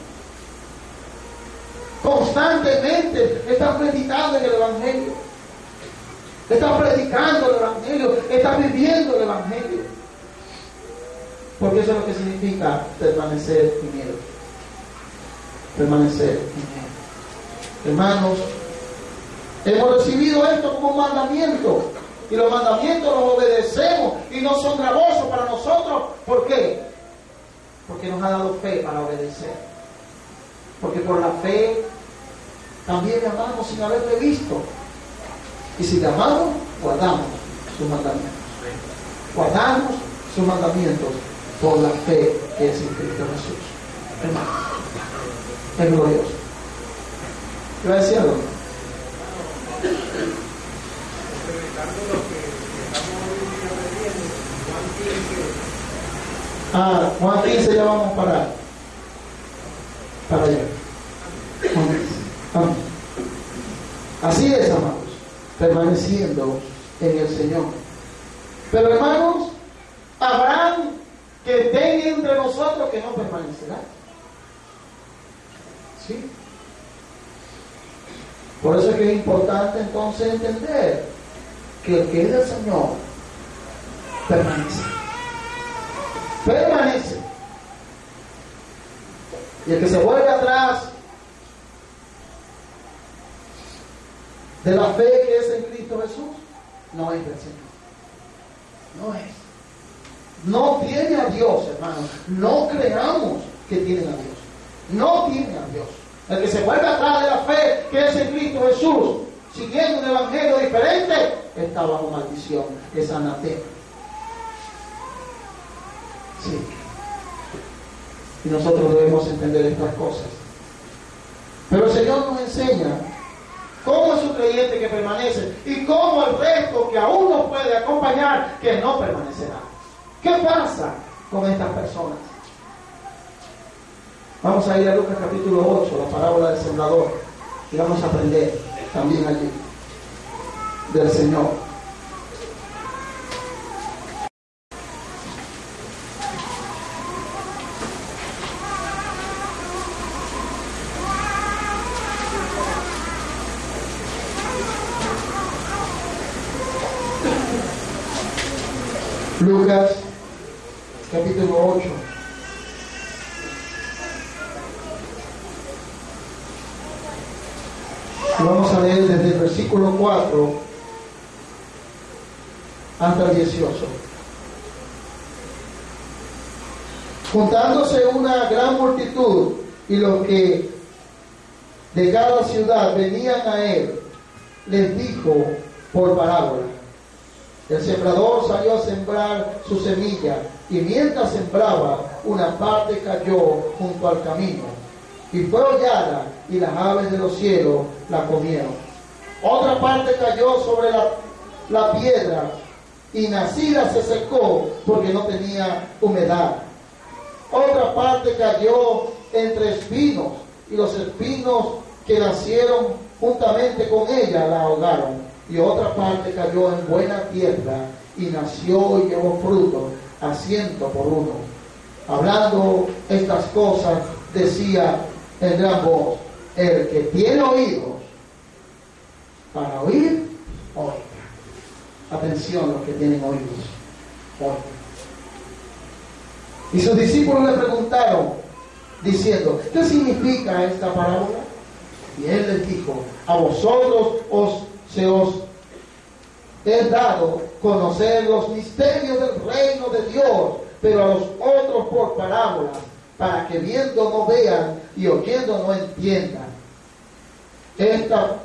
Constantemente estás meditando en el Evangelio. Estás predicando el Evangelio. Estás viviendo el Evangelio. Porque eso es lo que significa permanecer en Él. Permanecer en Él. Hermanos, hemos recibido esto como un mandamiento. Y los mandamientos los obedecemos y no son gravosos para nosotros. ¿Por qué? Porque nos ha dado fe para obedecer. Porque por la fe también le amamos sin haberle visto. Y si le amamos, guardamos sus mandamientos. Guardamos sus mandamientos por la fe que es en Cristo Jesús. Hermano, es glorioso. ¿Qué va a decir algo? Juan 15 ya vamos para allá. Juan 15. Vamos. Así es, amados, permaneciendo en el Señor. Pero hermanos, habrán que estén entre nosotros que no permanecerán. ¿Sí? Por eso es que es importante entonces entender que el que es del Señor permanece. Permanece. Y el que se vuelve atrás de la fe que es en Cristo Jesús, no es del Señor. No es. No tiene a Dios, hermanos. No creamos que tienen a Dios. No tienen a Dios. El que se vuelve atrás de la fe que es en Cristo Jesús, siguiendo un evangelio diferente, está bajo maldición. Es anatema. Sí. Y nosotros debemos entender estas cosas. Pero el Señor nos enseña cómo es un creyente que permanece y cómo el resto que aún nos puede acompañar que no permanecerá. ¿Qué pasa con estas personas? Vamos a ir a Lucas capítulo 8, la parábola del sembrador, y vamos a aprender también allí del Señor. Lucas capítulo 8. Vamos a leer desde el versículo 4 hasta el 18. Juntándose una gran multitud y los que de cada ciudad venían a él, les dijo por parábola: el sembrador salió a sembrar su semilla, y mientras sembraba, una parte cayó junto al camino, y fue hollada, y las aves de los cielos la comieron. Otra parte cayó sobre la piedra, y nacida se secó, porque no tenía humedad. Otra parte cayó entre espinos, y los espinos que nacieron juntamente con ella la ahogaron. Y otra parte cayó en buena tierra, y nació y llevó fruto a 100 por uno. Hablando estas cosas, decía en gran voz: el que tiene oídos para oír, oiga. Atención, los que tienen oídos, oiga. Y sus discípulos le preguntaron, diciendo: ¿qué significa esta parábola? Y él les dijo: a vosotros se os es dado conocer los misterios del reino de Dios, pero a los otros por parábolas, para que viendo no vean y oyendo no entiendan. Esta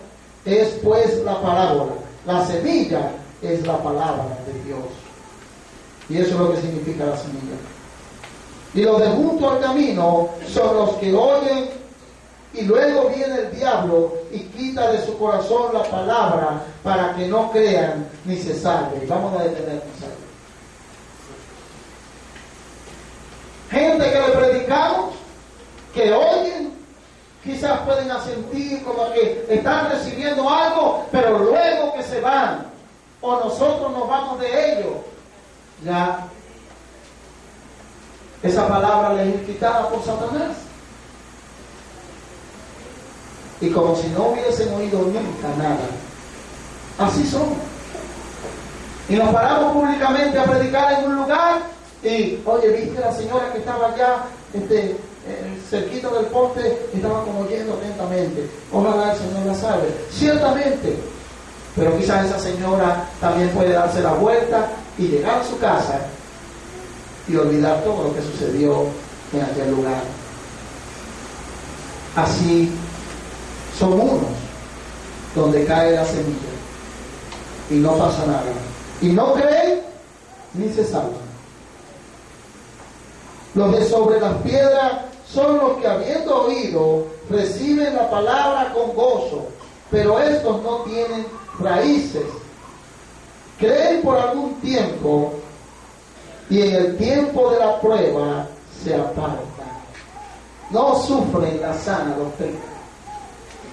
es pues la parábola. La semilla es la palabra de Dios. Y eso es lo que significa la semilla. Y los de junto al camino son los que oyen, y luego viene el diablo y quita de su corazón la palabra, para que no crean ni se salven. Vamos a detenernos ahí. Gente que le predicamos, que oyen, quizás pueden asentir como que están recibiendo algo, pero luego que se van, o nosotros nos vamos de ellos, ya esa palabra les es quitada por Satanás. Y como si no hubiesen oído nunca nada. Así son. Y nos paramos públicamente a predicar en un lugar y, oye, ¿viste la señora que estaba allá cerquita del poste? Estaba como oyendo atentamente. Ojalá el Señor la salve. Ciertamente. Pero quizás esa señora también puede darse la vuelta y llegar a su casa y olvidar todo lo que sucedió en aquel lugar. Así son unos donde cae la semilla y no pasa nada, y no creen ni se salvan. Los de sobre las piedras son los que, habiendo oído, reciben la palabra con gozo, pero estos no tienen raíces. Creen por algún tiempo, y en el tiempo de la prueba se apartan. No sufren la sana doctrina.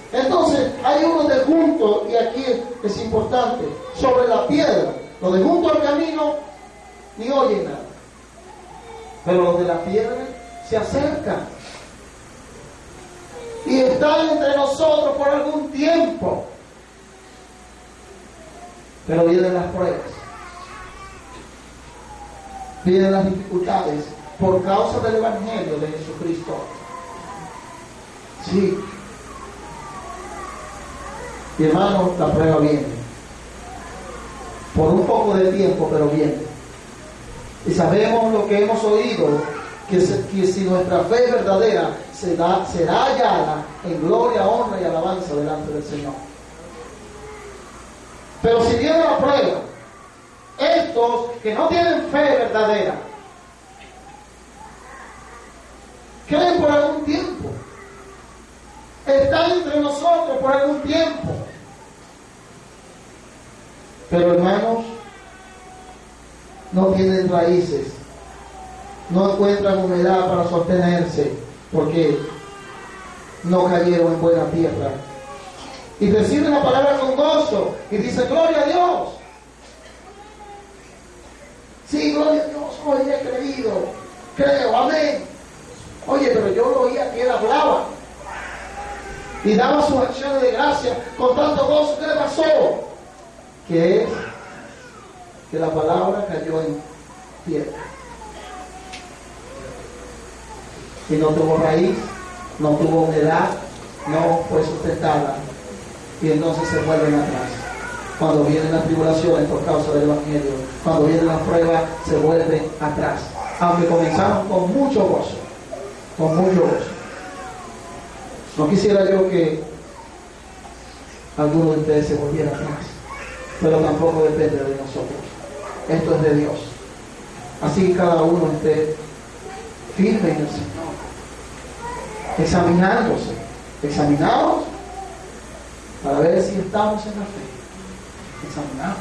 Entonces, hay unos de junto, y aquí es importante, sobre la piedra. Los de junto al camino ni oyen nada. Pero los de la piedra se acercan. Y están entre nosotros por algún tiempo. Pero vienen las pruebas. Vienen las dificultades por causa del Evangelio de Jesucristo. Sí. Y hermano, la prueba viene. Por un poco de tiempo, pero viene. Y sabemos lo que hemos oído, que si nuestra fe es verdadera, será hallada en gloria, honra y alabanza delante del Señor. Pero si viene la prueba, estos que no tienen fe verdadera, creen por algún tiempo, están entre nosotros por algún tiempo, pero hermanos, no tienen raíces, no encuentran humedad para sostenerse, porque no cayeron en buena tierra. Y reciben la palabra con gozo y dicen: gloria a Dios. Sí, gloria a Dios, hoy he creído, creo, amén. Oye, pero yo lo oía que él hablaba y daba sus acciones de gracia con tanto gozo. ¿Qué le pasó? Que es que la palabra cayó en tierra y no tuvo raíz, no tuvo humedad, no fue sustentada, y entonces se vuelven atrás. Cuando vienen las tribulaciones por causa del Evangelio, cuando vienen las pruebas, se vuelven atrás, aunque comenzaron con mucho gozo, con mucho gozo. No quisiera yo que alguno de ustedes se volviera atrás, pero tampoco depende de nosotros. Esto es de Dios. Así que cada uno esté firme en el Señor, examinándose, examinados para ver si estamos en la fe, examinados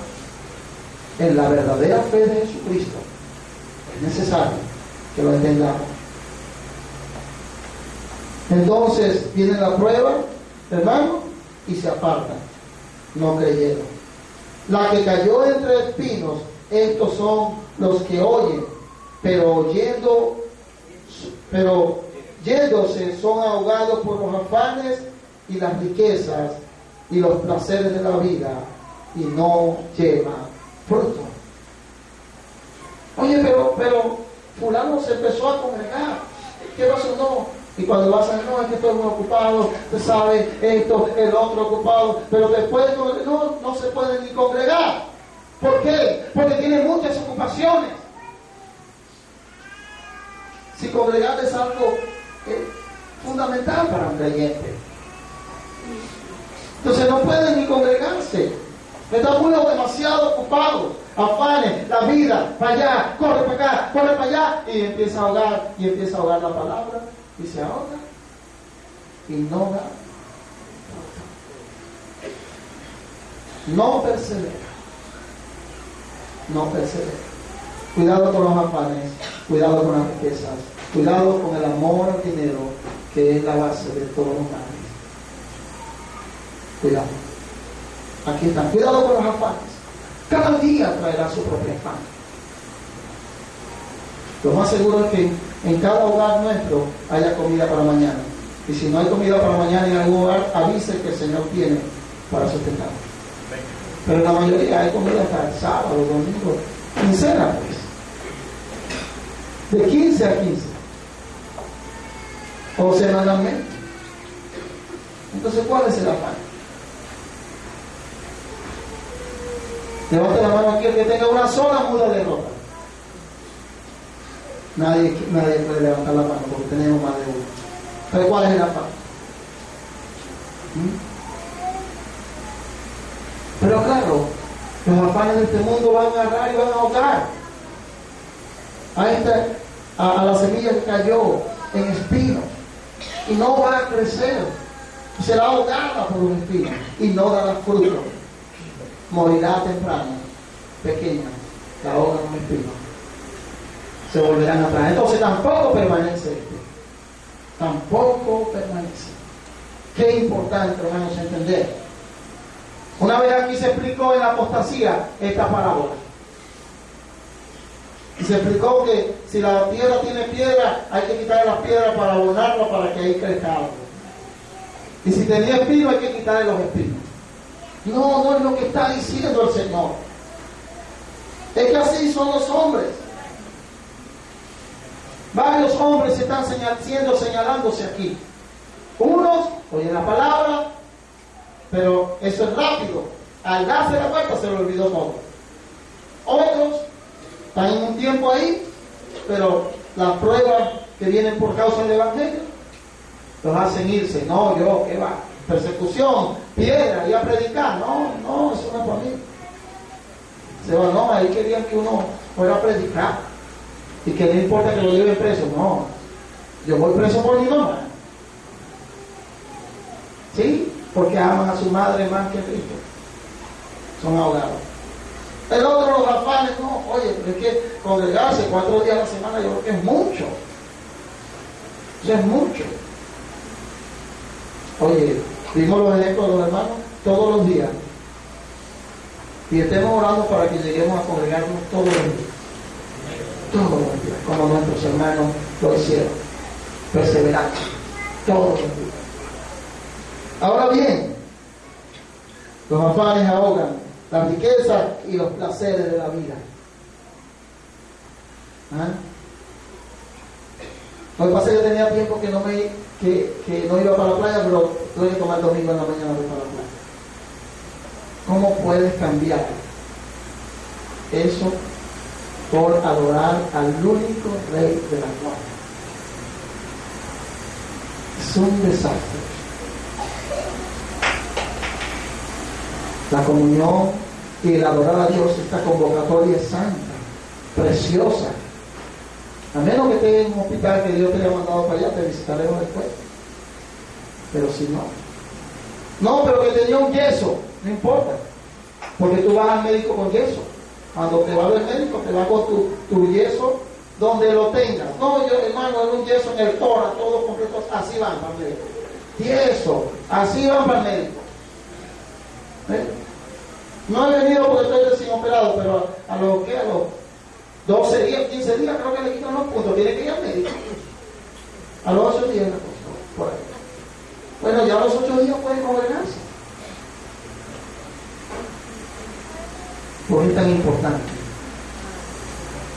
en la verdadera fe de Jesucristo. Es necesario que lo entendamos. Entonces viene la prueba, hermano, y se apartan, no creyeron. La que cayó entre espinos, estos son los que oyen, pero yéndose son ahogados por los afanes y las riquezas y los placeres de la vida, y no llevan fruto. Oye, pero fulano se empezó a congregar. ¿Qué pasó? No. Y cuando vas a no, es que estoy muy ocupado, usted sabe, esto, el otro ocupado, pero después no se pueden ni congregar. ¿Por qué? Porque tienen muchas ocupaciones. Si congregar es algo fundamental para un creyente, entonces no pueden ni congregarse. Están muy demasiado ocupados, afanes, la vida, para allá, corre para acá, corre para allá, y empieza a ahogar la palabra, y se ahoga, y no da, no persevera. Cuidado con los afanes, cuidado con las riquezas, cuidado con el amor al dinero, que es la base de todos los males. Cuidado. Aquí están. Cuidado con los afanes. Cada día traerá su propio afán. Lo más seguro es que en cada hogar nuestro haya comida para mañana. Y si no hay comida para mañana en algún hogar, avise que el Señor tiene para sustentar. Pero en la mayoría hay comida hasta el sábado, domingo, quincena, pues. De 15 a 15. O semanalmente. Entonces, ¿cuál es el afán? Levante la mano aquí el que tenga una sola muda de ropa. Nadie puede levantar la mano porque tenemos más de uno. Pero ¿cuál es el afán? Pero claro, los afanes de este mundo van a agarrar y van a ahogar a la semilla que cayó en espinos y no va a crecer, será ahogada por un espino y no dará fruto, morirá temprano, pequeña, la ahogan en un espino, se volverán atrás. Entonces tampoco permanece tampoco permanece. Qué importante, hermanos, entender. Una vez aquí se explicó en la apostasía esta parábola. Y se explicó que si la tierra tiene piedra, hay que quitarle las piedras para abonarla para que ahí crezca algo. Y si tenía espinos, hay que quitarle los espinos. No es lo que está diciendo el Señor. Es que así son los hombres. Varios hombres están señalándose aquí. Unos oyen la palabra, pero eso es rápido. Al darse la vuelta se lo olvidó todo. Otros están en un tiempo ahí, pero las pruebas que vienen por causa del Evangelio los hacen irse. No, yo, ¿qué va? Persecución, piedra, y a predicar. No, eso no es para mí. Se va, no, ahí querían que uno fuera a predicar y que no importa que lo lleven preso. No, yo voy preso por mi mamá. ¿Sí? Porque aman a su madre más que a Cristo. Son ahogados. El otro, los afanes, no, oye, pero es que congregarse 4 días a la semana yo creo que es mucho. Eso es mucho. Oye, vimos los ejemplos de los hermanos todos los días. Y estemos orando para que lleguemos a congregarnos todos los días. Todos los días, como nuestros hermanos lo hicieron. Perseverante. Todos los días. Ahora bien, los afanes ahogan la riqueza y los placeres de la vida. ¿Ah? Lo que pasa es que yo tenía tiempo que no iba para la playa, pero tuve que tomar domingo en la mañana para la playa. ¿Cómo puedes cambiar eso por adorar al único Rey de la gloria? Es un desastre. La comunión y el adorar a Dios, esta convocatoria es santa, preciosa. A menos que esté en un hospital que Dios te haya mandado para allá, te visitaremos después. Pero si no. No, pero que tenía un yeso, no importa. Porque tú vas al médico con yeso. Cuando te va a ver el médico, te va con tu yeso donde lo tengas. No, yo, hermano, es un yeso en el tórax, todo completo, así van para el médico. Yeso, así van para el médico. No he venido porque estoy recién operado, pero a los 12 días, 15 días creo que le quitan los puntos, tiene que ir al médico. A los 8 días por ahí. Bueno, ya a los 8 días pueden congregarse. ¿Por qué es tan importante?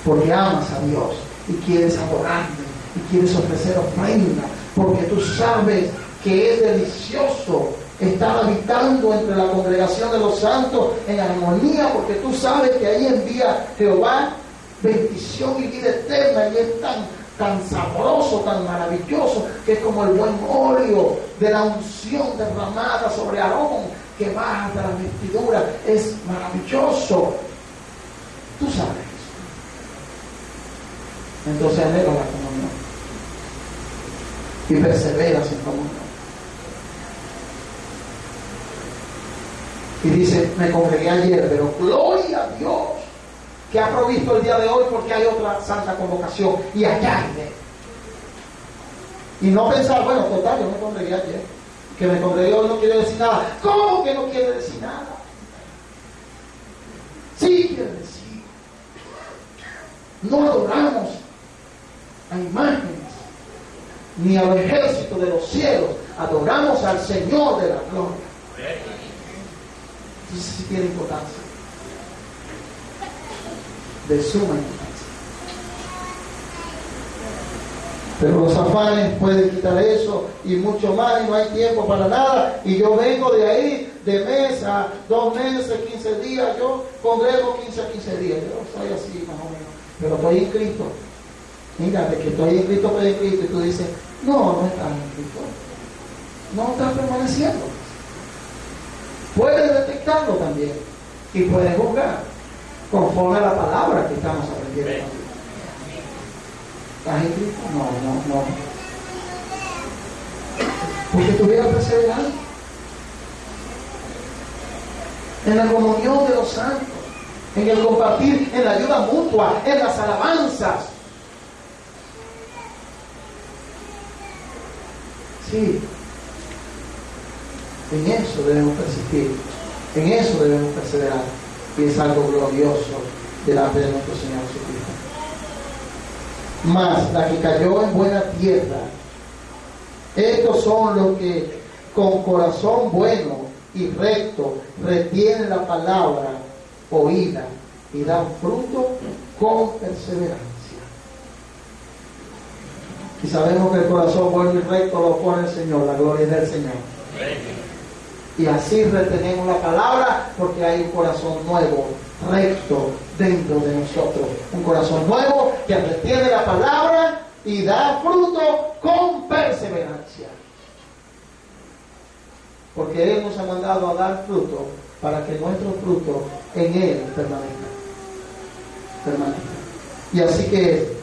Porque amas a Dios y quieres adorarle y quieres ofrecer ofrenda, porque tú sabes que es delicioso estar habitando entre la congregación de los santos en armonía, porque tú sabes que ahí envía Jehová bendición y vida eterna, y es tan sabroso, tan maravilloso, que es como el buen óleo de la unción derramada sobre Aarón, que baja hasta la vestidura. Es maravilloso. Tú sabes eso. Entonces anhela la comunión y perseveras en comunión. Y dice, me congregué ayer, pero gloria a Dios que ha provisto el día de hoy, porque hay otra santa convocación y allá iré. Y no pensar, bueno, total, yo me congregué ayer. Que me congregué hoy no quiere decir nada. ¿Cómo que no quiere decir nada? Sí quiere decir. No adoramos a imágenes ni al ejército de los cielos, adoramos al Señor de la gloria. Entonces sí tiene importancia, de suma importancia. Pero los afanes pueden quitar eso y mucho más, y no hay tiempo para nada. Y yo vengo de ahí, de mes a 2 meses, 15 días, yo congrego 15 a 15 días, yo soy así más o menos, pero estoy en Cristo. Mira, de que estoy en Cristo, y tú dices, no estás en Cristo, no estás permaneciendo. Puedes detectarlo también y puedes juzgar conforme a la palabra que estamos aprendiendo. ¿Estás en Cristo? No. Porque tuviera perseverante en la comunión de los santos, en el compartir, en la ayuda mutua, en las alabanzas. Sí. En eso debemos persistir, en eso debemos perseverar, y es algo glorioso delante de nuestro Señor Jesucristo. Mas la que cayó en buena tierra, estos son los que con corazón bueno y recto retienen la palabra oída y dan fruto con perseverancia. Y sabemos que el corazón bueno y recto lo pone el Señor, la gloria es del Señor. Y así retenemos la palabra porque hay un corazón nuevo, recto dentro de nosotros. Un corazón nuevo que retiene la palabra y da fruto con perseverancia. Porque Él nos ha mandado a dar fruto para que nuestro fruto en Él permanezca. Y así que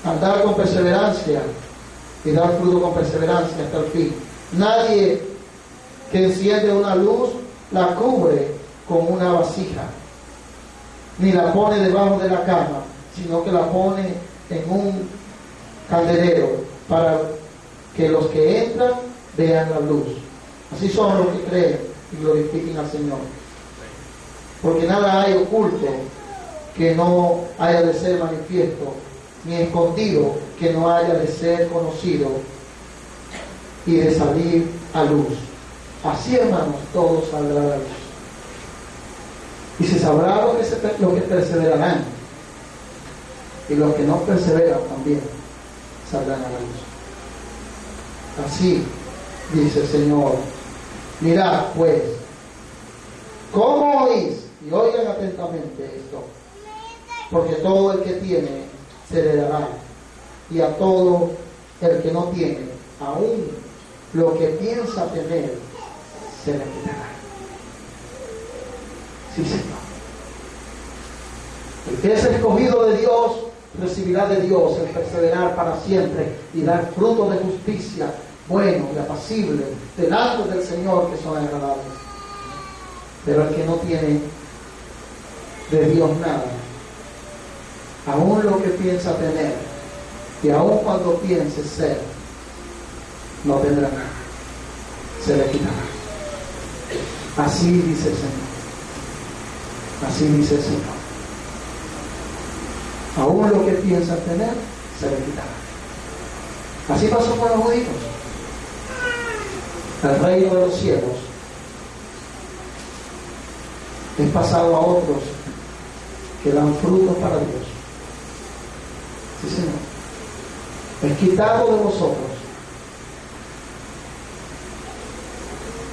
andar con perseverancia y dar fruto con perseverancia hasta el fin. Nadie que enciende una luz la cubre con una vasija, ni la pone debajo de la cama, sino que la pone en un candelero para que los que entran vean la luz. Así son los que creen y glorifiquen al Señor. Porque nada hay oculto que no haya de ser manifiesto, ni escondido que no haya de ser conocido y de salir a luz. Así, hermanos, todo saldrá a la luz. Y se sabrá lo que perseverarán, y los que no perseveran también saldrán a la luz. Así dice el Señor: mirad pues, ¿cómo oís? Y oigan atentamente esto, porque todo el que tiene se le dará, y a todo el que no tiene, aún lo que piensa tener, se le quitará. Sí, Señor. El que es escogido de Dios recibirá de Dios el perseverar para siempre y dar fruto de justicia, bueno y apacible delante del Señor, que son agradables. Pero el que no tiene de Dios nada, aún lo que piensa tener, y aún cuando piense ser, no tendrá nada, se le quitará. Así dice el Señor. Así dice el Señor. Aún lo que piensa tener, se le quitará. Así pasó con los judíos. El reino de los cielos es pasado a otros que dan frutos para Dios. Sí, Señor. Es quitado de vosotros.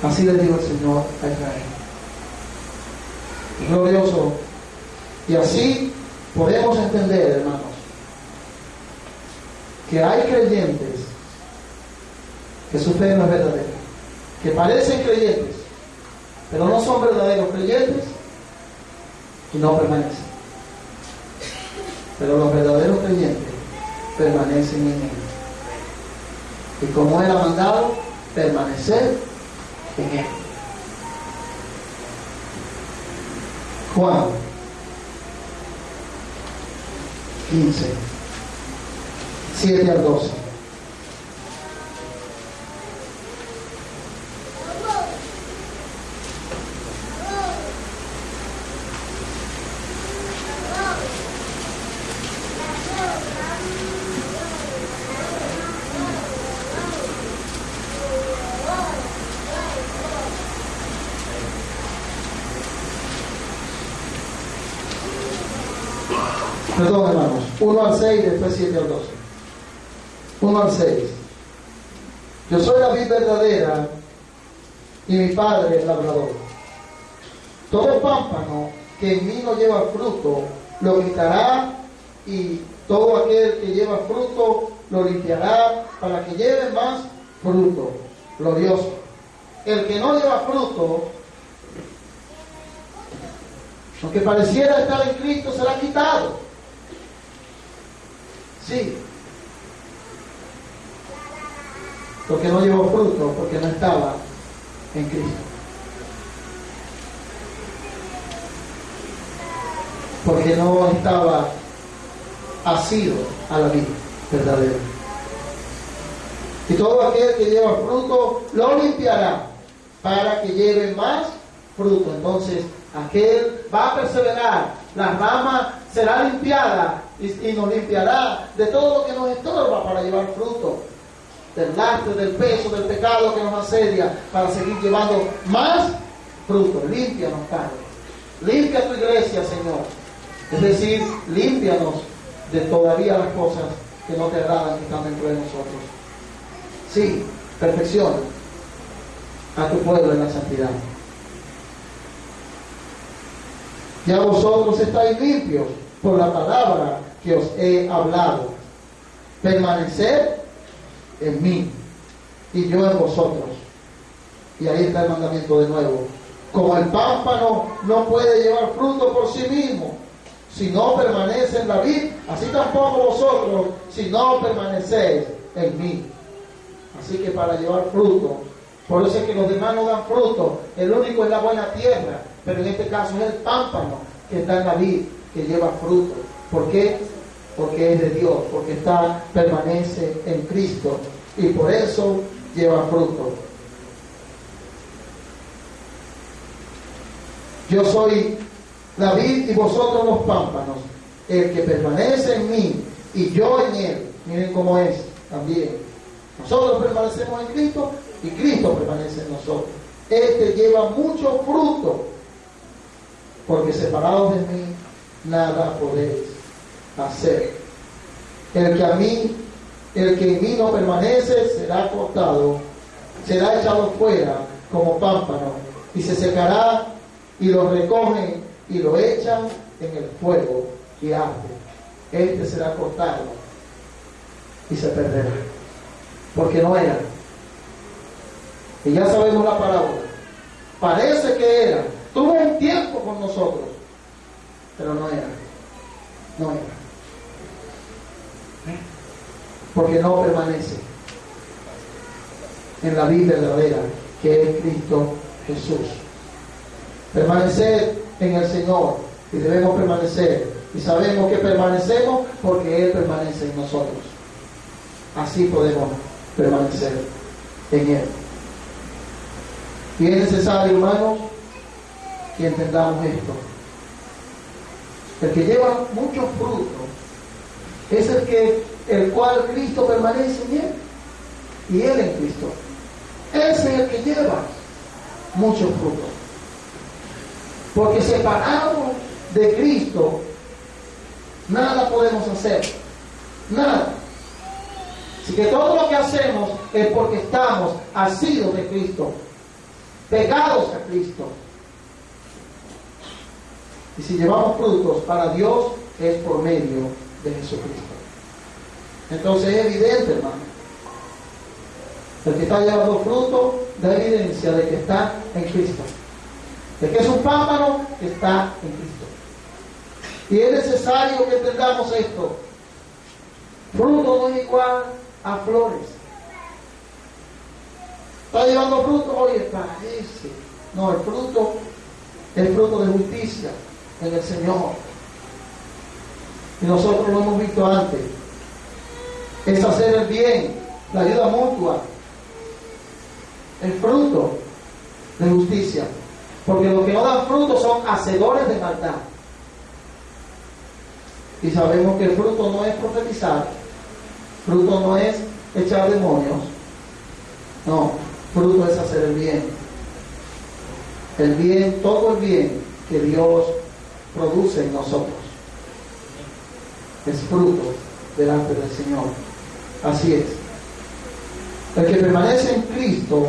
Así le dijo el Señor a Israel. Glorioso. Y así podemos entender, hermanos, que hay creyentes que su fe no es verdadera, que parecen creyentes, pero no son verdaderos creyentes y no permanecen. Pero los verdaderos creyentes permanecen en Él. Y como Él ha mandado, permanecer en Él. Juan 15, 7 al 12. Perdón, hermanos, 1 al 6, después 7 al 12. 1 al 6. Yo soy la vid verdadera y mi Padre el labrador. Todo pámpano que en mí no lleva fruto, lo quitará, y todo aquel que lleva fruto, lo limpiará, para que lleve más fruto. Glorioso. El que no lleva fruto, aunque pareciera estar en Cristo, será quitado. Sí, porque no llevó fruto, porque no estaba en Cristo, porque no estaba asido a la vida verdadera. Y todo aquel que lleva fruto lo limpiará, para que lleve más fruto. Entonces aquel va a perseverar, la rama será limpiada y nos limpiará de todo lo que nos estorba para llevar fruto, del lastre, del peso, del pecado que nos asedia, para seguir llevando más fruto. Límpianos, Padre. Limpia tu iglesia, Señor. Es decir, límpianos de todavía las cosas que no te agradan que están dentro de nosotros. Sí, perfecciona a tu pueblo en la santidad. Ya vosotros estáis limpios por la palabra que os he hablado. Permaneced en mí y yo en vosotros. Y ahí está el mandamiento de nuevo. Como el pámpano no puede llevar fruto por sí mismo, si no permanece en la vid, así tampoco vosotros, si no permanecéis en mí. Así que para llevar fruto, por eso es que los demás no dan fruto, el único es la buena tierra, pero en este caso es el pámpano que está en la vid, que lleva fruto. ¿Por qué? Porque es de Dios, porque permanece en Cristo y por eso lleva fruto. Yo soy la vid y vosotros los pámpanos. El que permanece en mí y yo en él. Miren cómo es también. Nosotros permanecemos en Cristo y Cristo permanece en nosotros. Este lleva mucho fruto, porque separados de mí nada podéis hacer. El que en mí no permanece será cortado, será echado fuera como pámpano y se secará, y lo recogen y lo echan en el fuego y arde. Este será cortado y se perderá, porque no era. Y ya sabemos la parábola. Parece que era. Tuvo un tiempo con nosotros, pero no era. No era. Porque no permanece en la vida verdadera, que es Cristo Jesús. Permanecer en el Señor, y debemos permanecer, y sabemos que permanecemos porque Él permanece en nosotros. Así podemos permanecer en Él. Y es necesario, hermanos, que entendamos esto. El que lleva mucho fruto es el cual Cristo permanece en Él y Él en Cristo. Ese es el que lleva mucho fruto. Porque separados de Cristo, nada podemos hacer. Nada. Así que todo lo que hacemos es porque estamos asidos de Cristo, pegados a Cristo. Y si llevamos frutos para Dios, es por medio de Jesucristo. Entonces es evidente, hermano. El que está llevando fruto da evidencia de que está en Cristo. De que es un pámpano que está en Cristo. Y es necesario que entendamos esto. Fruto no es igual a flores. Está llevando fruto, oye, parece. No, el fruto es fruto de justicia en el Señor. Y nosotros lo hemos visto antes. Es hacer el bien, la ayuda mutua. El fruto de justicia. Porque los que no dan fruto son hacedores de maldad. Y sabemos que el fruto no es profetizar. Fruto no es echar demonios. No, fruto es hacer el bien. El bien, todo el bien que Dios produce en nosotros. Es fruto delante del Señor. Así es. El que permanece en Cristo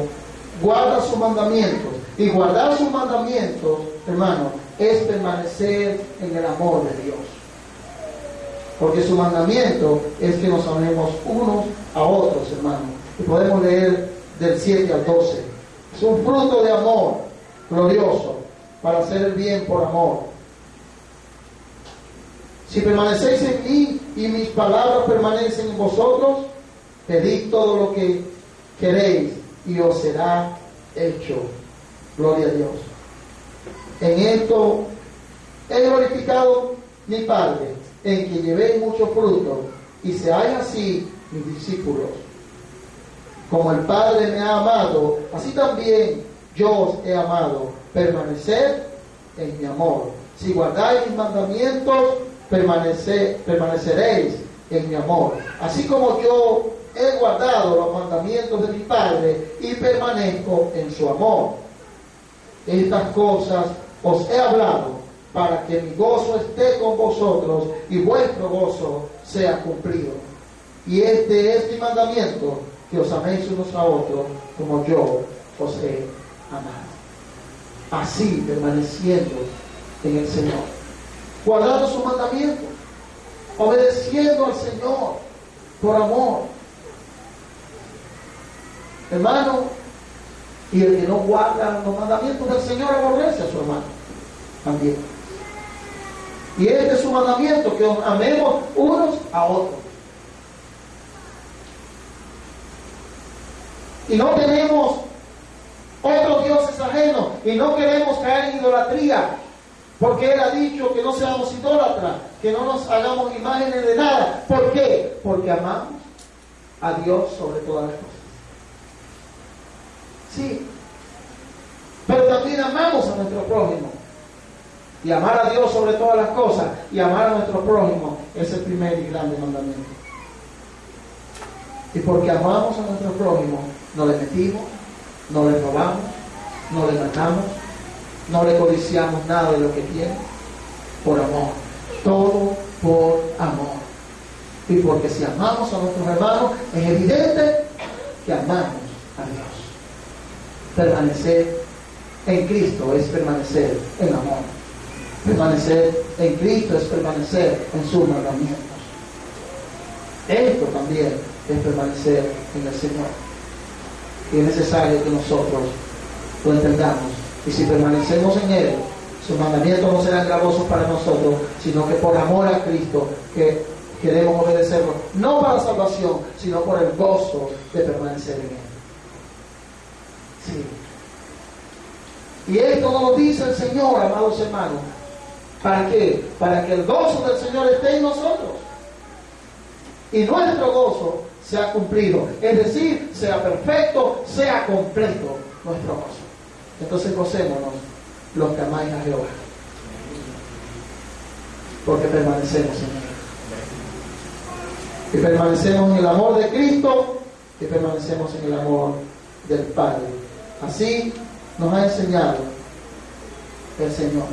guarda sus mandamientos. Y guardar sus mandamientos, hermano, es permanecer en el amor de Dios. Porque su mandamiento es que nos amemos unos a otros, hermano. Y podemos leer del 7 al 12. Es un fruto de amor glorioso para hacer el bien por amor. Si permanecéis en mí y mis palabras permanecen en vosotros, pedid todo lo que queréis y os será hecho. Gloria a Dios. En esto he glorificado mi Padre, en que llevéis mucho fruto y seáis así mis discípulos. Como el Padre me ha amado, así también yo os he amado. Permaneced en mi amor. Si guardáis mis mandamientos, permaneceréis en mi amor. Así como yo he guardado los mandamientos de mi Padre y permanezco en su amor. Estas cosas os he hablado para que mi gozo esté con vosotros y vuestro gozo sea cumplido. Y este es mi mandamiento, que os améis unos a otros como yo os he amado. Así, permaneciendo en el Señor, guardando sus mandamientos, obedeciendo al Señor por amor. Hermano, y el que no guarda los mandamientos del Señor aborrece a su hermano también. Y este es su mandamiento, que os amemos unos a otros. Y no tenemos otros dioses ajenos, y no queremos caer en idolatría, porque Él ha dicho que no seamos idólatras, que no nos hagamos imágenes de nada. ¿Por qué? Porque amamos a Dios sobre todas las cosas. Sí, pero también amamos a nuestro prójimo. Y amar a Dios sobre todas las cosas y amar a nuestro prójimo es el primer y grande mandamiento. Y porque amamos a nuestro prójimo, no le mentimos, no le robamos, no le matamos, no le codiciamos nada de lo que tiene, por amor. Todo por amor. Y porque si amamos a nuestros hermanos, es evidente que amamos a Dios. Permanecer en Cristo es permanecer en amor. Permanecer en Cristo es permanecer en sus mandamientos. Esto también es permanecer en el Señor. Y es necesario que nosotros lo entendamos. Y si permanecemos en Él, sus mandamientos no serán gravosos para nosotros, sino que por amor a Cristo, que queremos obedecerlo, no para salvación, sino por el gozo de permanecer en Él. Sí. Y esto nos lo dice el Señor, amados hermanos. ¿Para qué? Para que el gozo del Señor esté en nosotros. Y nuestro gozo sea cumplido. Es decir, sea perfecto, sea completo nuestro gozo. Entonces gocémonos los que amáis a Jehová. Porque permanecemos en Él. Y permanecemos en el amor de Cristo, y permanecemos en el amor del Padre. Así nos ha enseñado el Señor,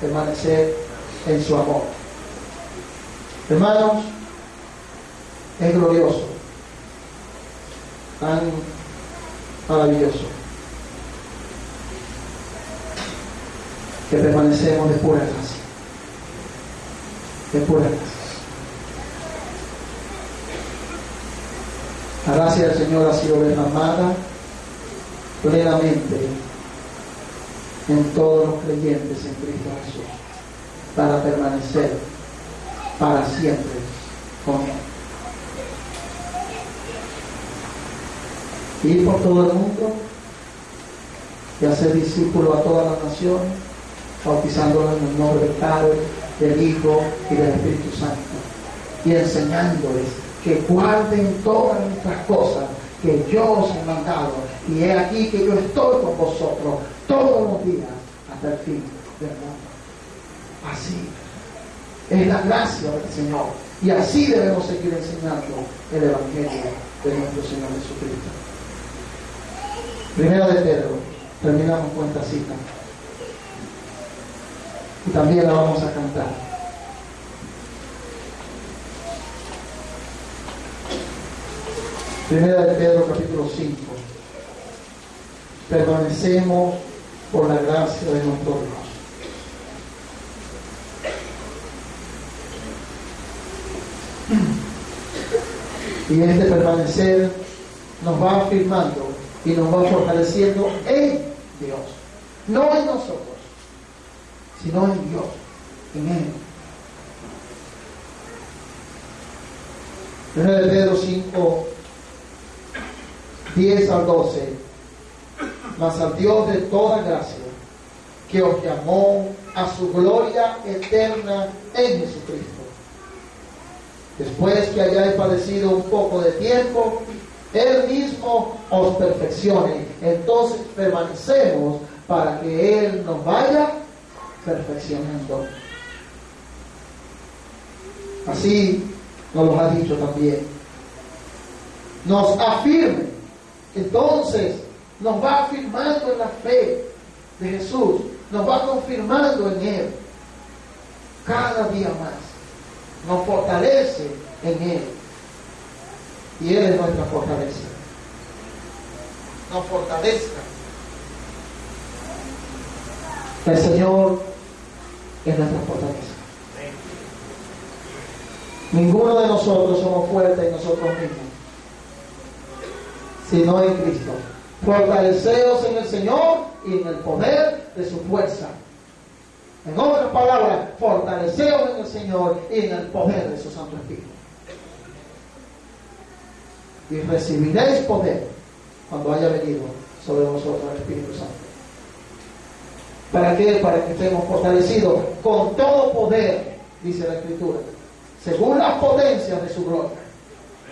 permanecer en su amor. Hermanos, es glorioso, tan maravilloso, que permanecemos de pura gracia, de pura gracia. La gracia del Señor ha sido derramada plenamente en todos los creyentes en Cristo Jesús, para permanecer para siempre con Él. Ir por todo el mundo y hacer discípulos a todas las naciones, bautizándolos en el nombre del Padre, del Hijo y del Espíritu Santo, y enseñándoles que guarden todas estas cosas que yo os he mandado, y he aquí que yo estoy con vosotros todos los días hasta el fin del mundo. Así es la gracia del Señor, y así debemos seguir enseñando el Evangelio de nuestro Señor Jesucristo. Primera de Pedro, terminamos con esta cita, y también la vamos a cantar. Primera de Pedro, capítulo 5. Permanecemos por la gracia de nuestro Dios. Y este permanecer nos va afirmando y nos va fortaleciendo en Dios, no en nosotros, sino en Dios, en Él. Primera de Pedro 5, 10 al 12. Mas al Dios de toda gracia, que os llamó a su gloria eterna en Jesucristo, después que hayáis padecido un poco de tiempo, Él mismo os perfeccione. Entonces permanecemos para que Él nos vaya perfeccionando. Así nos lo ha dicho también. Nos afirme. Entonces nos va afirmando en la fe de Jesús, nos va confirmando en Él, cada día más. Nos fortalece en Él. Y Él es nuestra fortaleza. Nos fortalezca. El Señor es nuestra fortaleza. Ninguno de nosotros somos fuertes en nosotros mismos, sino en Cristo. Fortaleceos en el Señor y en el poder de su fuerza. En otras palabras, fortaleceos en el Señor y en el poder de su Santo Espíritu. Y recibiréis poder cuando haya venido sobre vosotros el Espíritu Santo. ¿Para qué? Para que estemos fortalecidos con todo poder, dice la Escritura, según las potencias de su gloria.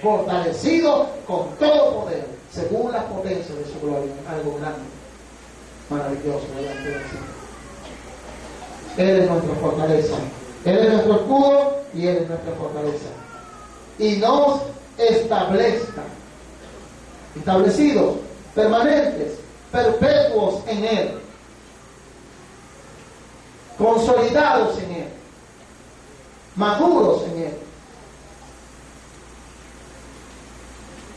Fortalecidos con todo poder, según las potencias de su gloria. Algo grande, maravilloso delante del Señor. Él es nuestra fortaleza. Él es nuestro escudo y Él es nuestra fortaleza. Y nos establezca. Establecidos, permanentes, perpetuos en Él. Consolidados en Él. Maduros en Él.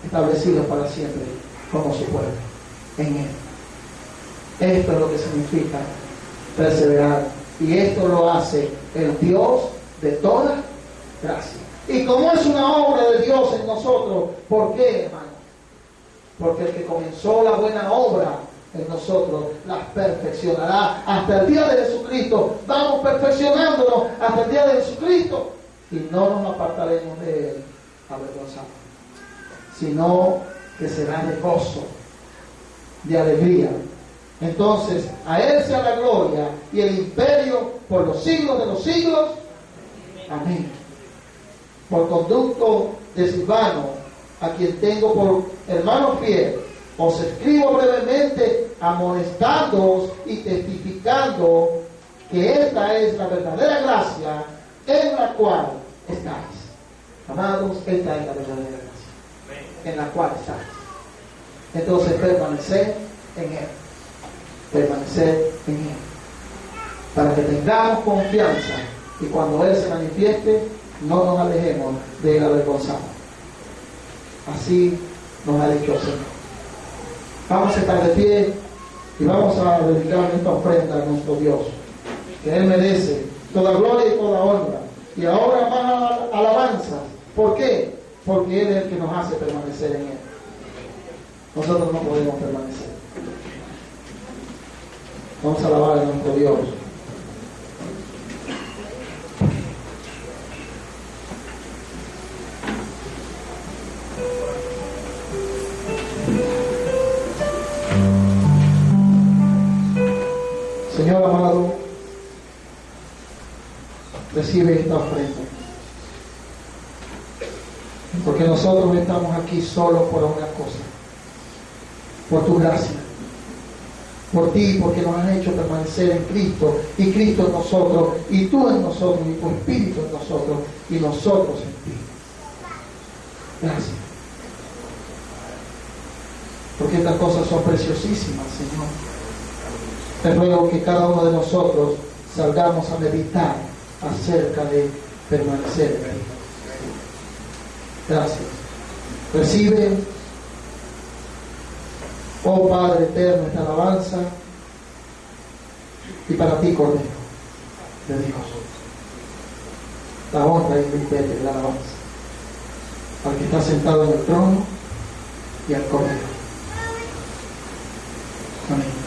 Establecidos para siempre como su pueblo. En Él. Esto es lo que significa perseverar. Y esto lo hace el Dios de toda gracia. Y como es una obra de Dios en nosotros, ¿por qué, hermano? Porque el que comenzó la buena obra en nosotros las perfeccionará hasta el día de Jesucristo. Vamos perfeccionándonos hasta el día de Jesucristo. Y no nos apartaremos de Él avergonzados, sino que será de gozo, de alegría. Entonces, a Él sea la gloria y el imperio por los siglos de los siglos. Amén. Por conducto de Silvano, a quien tengo por hermano fiel, os escribo brevemente, amonestándoos y testificando que esta es la verdadera gracia en la cual estáis. Amados, esta es la verdadera gracia en la cual estáis. Entonces, permanecer en Él. Permanecer en Él, para que tengamos confianza y cuando Él se manifieste no nos alejemos de Él avergonzados. Así nos ha dicho el Señor. Vamos a estar de pie y vamos a dedicar esta ofrenda a nuestro Dios, que Él merece toda gloria y toda honra. Y ahora más alabanza. ¿Por qué? Porque Él es el que nos hace permanecer en Él. Nosotros no podemos permanecer. Vamos a alabar a nuestro Dios. Señor amado, recibe esta ofrenda. Porque nosotros estamos aquí solo por una cosa. Por tu gracia. Por ti, porque nos has hecho permanecer en Cristo, y Cristo en nosotros, y tú en nosotros, y tu Espíritu en nosotros, y nosotros en ti. Gracias. Porque estas cosas son preciosísimas, Señor. Te ruego que cada uno de nosotros salgamos a meditar acerca de permanecer en ti. Gracias. Recibe, oh Padre eterno, esta alabanza, y para ti, Cordero de Dios, la honra y el imperio de la alabanza al que está sentado en el trono y al Cordero. Amén.